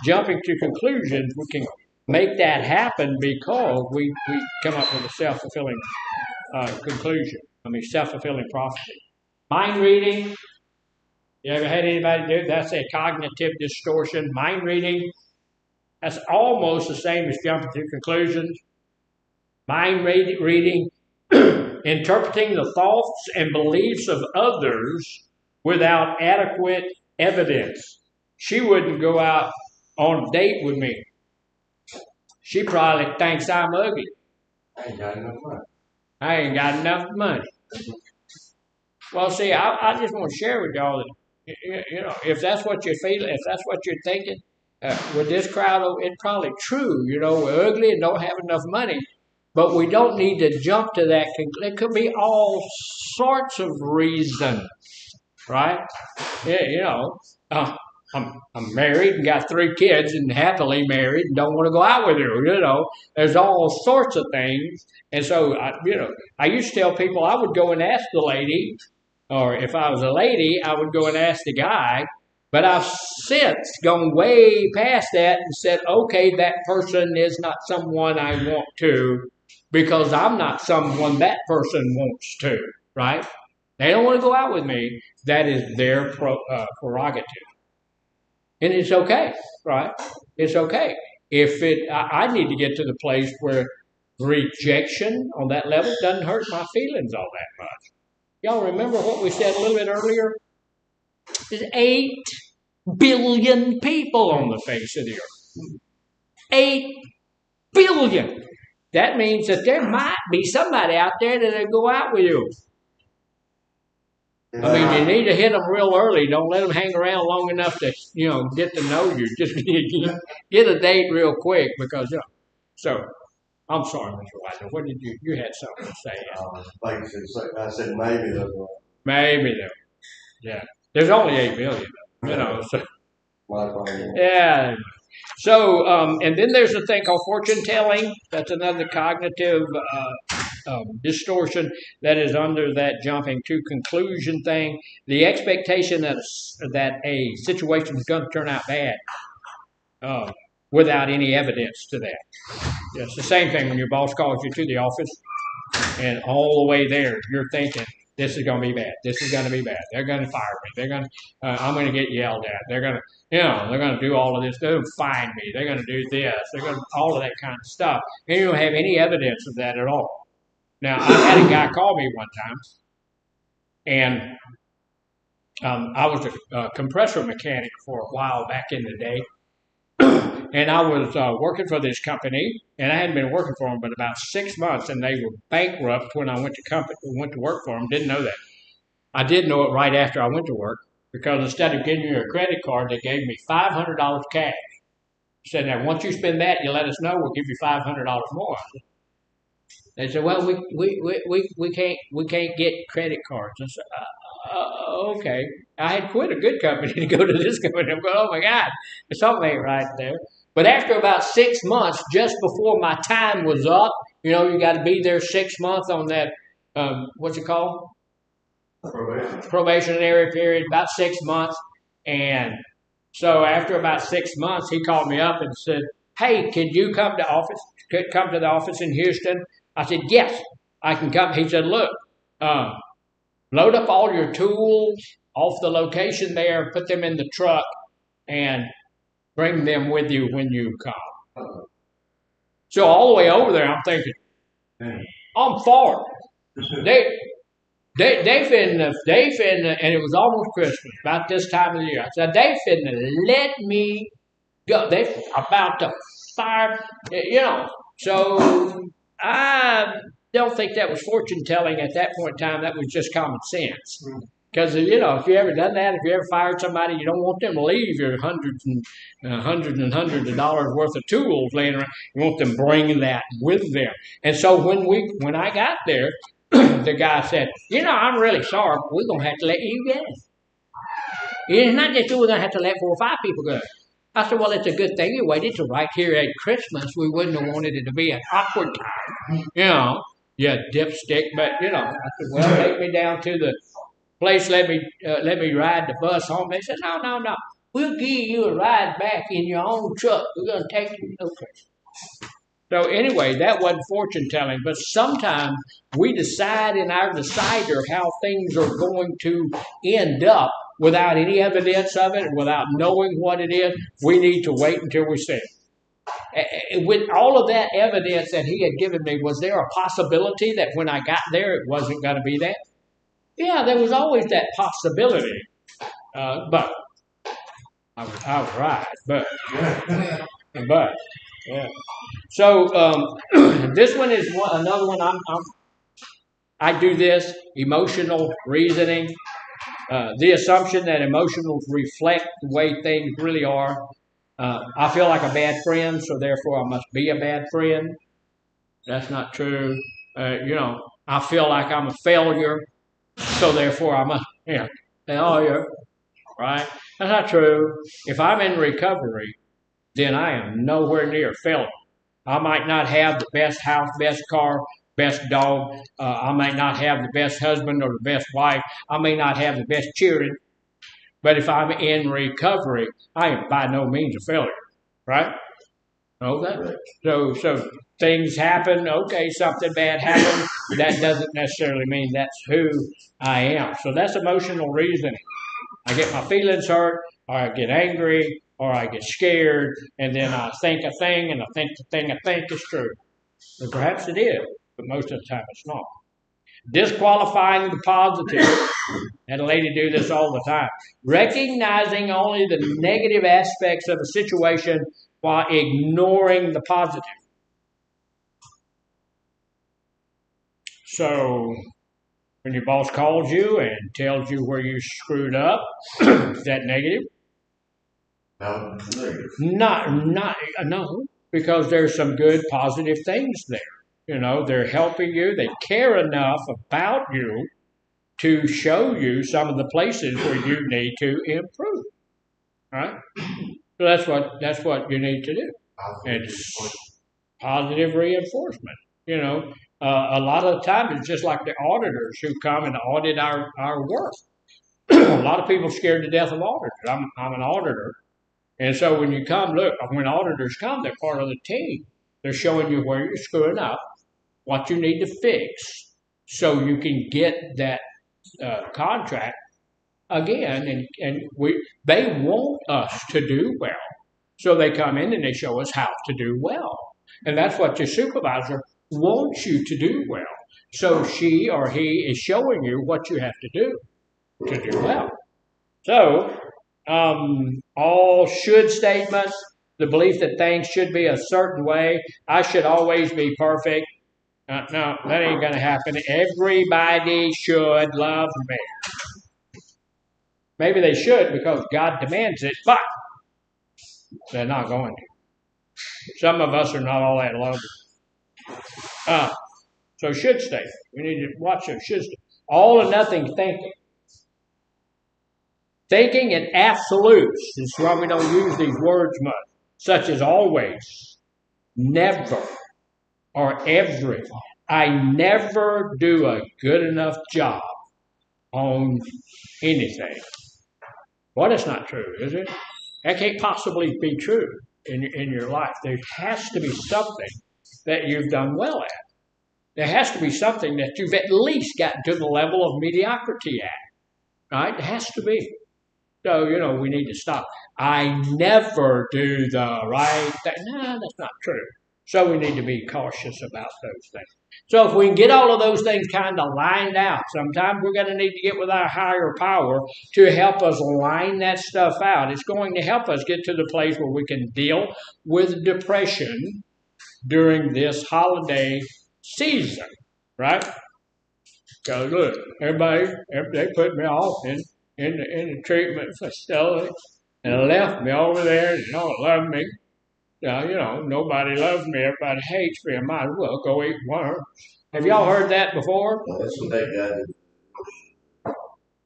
jumping to conclusions. We can make that happen because we come up with a self-fulfilling conclusion. Self-fulfilling prophecy. Mind reading. You ever had anybody do it? That's a cognitive distortion. Mind reading. That's almost the same as jumping to conclusions. Mind reading, interpreting the thoughts and beliefs of others without adequate evidence. She wouldn't go out on a date with me. She probably thinks I'm ugly. I ain't got enough money. I ain't got enough money. Well, see, I just want to share with y'all that, if that's what you're feeling, if that's what you're thinking, with this crowd, it's probably true. We're ugly and don't have enough money. But we don't need to jump to that conclusion. It could be all sorts of reasons. Right? I'm married and got 3 kids and happily married and don't want to go out with her. There's all sorts of things. And so, I used to tell people I would go and ask the lady, or if I was a lady, I would go and ask the guy. But I've since gone way past that and said, okay, that person is not someone I want to because I'm not someone that person wants to, right? They don't want to go out with me. That is their prerogative. And it's okay, right? It's okay. I need to get to the place where rejection on that level doesn't hurt my feelings all that much. Y'all remember what we said a little bit earlier? There's 8 billion people on the face of the earth. 8 billion. That means that there might be somebody out there that'll go out with you. You need to hit them real early. Don't let them hang around long enough to, get to know you. Just get a date real quick because, So, I'm sorry, Mr. Wiseman. What did you had something to say? Like I said, maybe they're going. Maybe there. Yeah. There's only 8 million, you know. So My opinion. yeah. So and then there's a thing called fortune telling. That's another cognitive distortion that is under that jumping to conclusion thing. The expectation that a situation is going to turn out bad without any evidence to that. It's the same thing when your boss calls you to the office, and all the way there, you're thinking, this is going to be bad. This is going to be bad. They're going to fire me. They're going to, I'm going to get yelled at. They're going to, they're going to do all of this. They're going to fine me. They're going to do this. They're going to, all of that kind of stuff. And you don't have any evidence of that at all. Now, I had a guy call me one time, and I was a compressor mechanic for a while back in the day. And I was working for this company, and I hadn't been working for them but about 6 months, and they were bankrupt when I went to work for them. Didn't know that. I did know it right after I went to work, because instead of giving me a credit card, they gave me $500 cash. Said, now once you spend that, you let us know, we'll give you $500 more. They said, well, we can't get credit cards. I said, okay. I had quit a good company to go to this company. I'm going, oh my God, something ain't right there. But after about 6 months, just before my time was up, you got to be there 6 months on that, what's it called? Probationary period, about 6 months. And so after about 6 months, he called me up and said, hey, could you come to the office in Houston? I said, yes, I can come. He said, look, load up all your tools off the location there, put them in the truck, and bring them with you when you come. So all the way over there, I'm thinking, I'm for it. They finna, and it was almost Christmas, about this time of the year. I said, they finna let me go. They about to fire, So I don't think that was fortune telling at that point in time. That was just common sense. Because if you ever done that, if you ever fired somebody, you don't want them to leave your hundreds of dollars worth of tools laying around. You want them bringing that with them. And so when I got there, the guy said, I'm really sorry, but we're gonna have to let you go. It's not just we're gonna have to let 4 or 5 people go. I said, well, it's a good thing you waited till right here at Christmas. We wouldn't have wanted it to be an awkward time, you dipstick. But I said, well, take me down to the place. Let me ride the bus home. They said, no. We'll give you a ride back in your own truck. We're gonna take you. Okay. So anyway, that wasn't fortune telling. But sometimes we decide in our decider how things are going to end up without any evidence of it, without knowing what it is. We need to wait until we see it. With all of that evidence that he had given me, was there a possibility that when I got there it wasn't going to be that? Yeah, there was always that possibility. But I was right. But yeah. So this one is another one. I do this emotional reasoning. The assumption that emotions reflect the way things really are. I feel like a bad friend, so therefore I must be a bad friend. That's not true. I feel like I'm a failure, so therefore I must, failure, right? That's not true. If I'm in recovery, then I am nowhere near failure. I might not have the best house, best car, best dog. I may not have the best husband or the best wife. I may not have the best children. But if I'm in recovery, I am by no means a failure, right? Okay. So things happen. Okay, something bad happened. That doesn't necessarily mean that's who I am. So that's emotional reasoning. I get my feelings hurt, or I get angry, or I get scared, and then I think a thing, and I think the thing I think is true. And perhaps it is, but most of the time it's not. Disqualifying the positive. Had a lady do this all the time. Recognizing only the negative aspects of a situation while ignoring the positive. So, when your boss calls you and tells you where you screwed up, is that negative? No. No. because there's some good, positive things there. You know, they're helping you. They care enough about you to show you some of the places where you need to improve. Right? So that's what you need to do. It's positive reinforcement. You know, a lot of the time it's just like the auditors who come and audit our work. A lot of people are scared to death of auditors. I'm an auditor. And so when you come, look, when auditors come, they're part of the team. They're showing you where you're screwing up, what you need to fix, so you can get that contract again. And they want us to do well. So they come in and they show us how to do well. And that's what your supervisor wants you to do well. So she or he is showing you what you have to do well. So, all should statements, the belief that things should be a certain way, I should always be perfect. No, that ain't going to happen. Everybody should love me. Maybe they should because God demands it, but they're not going to. Some of us are not all that loving. So should statement. We need to watch those should statements. All or nothing thinking. Thinking in absolutes. This is why we don't use these words much, such as always, never, or every. I never do a good enough job on anything. Well, that's not true, is it? That can't possibly be true in your life. There has to be something that you've done well at. There has to be something that you've at least gotten to the level of mediocrity at. Right? It has to be. So, you know, we need to stop. I never do the right thing. No, that's not true. So we need to be cautious about those things. So if we can get all of those things kind of lined out, sometimes we're going to need to get with our higher power to help us line that stuff out. It's going to help us get to the place where we can deal with depression during this holiday season, right? Because look, everybody, they put me off in the treatment facility and left me over there. They don't love me. You know, nobody loves me. Everybody hates me. I might as well go eat worms. Have y'all heard that before? Well, that's what that guy did.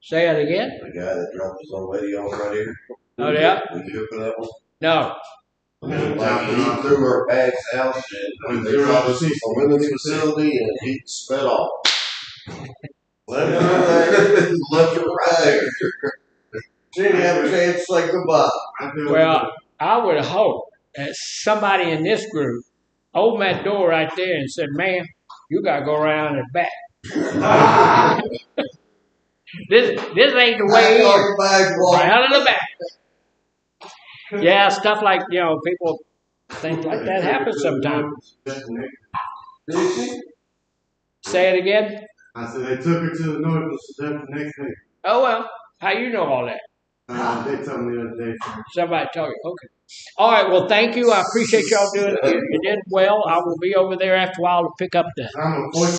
Say it again. The guy that dropped his old lady off right here. Oh, yeah? Did you hear for that one? No. Like he threw her bags out and they dropped us a women's facility and he sped off. Left her right there. She didn't have a chance to say goodbye. Well, I would hope that somebody in this group opened that door right there and said, "Ma'am, you got to go around the back." This ain't the way in. Around in the back. Yeah, stuff like, you know, people, things like that happen sometimes. Say it again. I said they took her to the north the next day. Oh, well, how you know all that? They told me the other day. Somebody told you. Okay. All right, well, thank you. I appreciate y'all doing it. You did well. I will be over there after a while to pick up the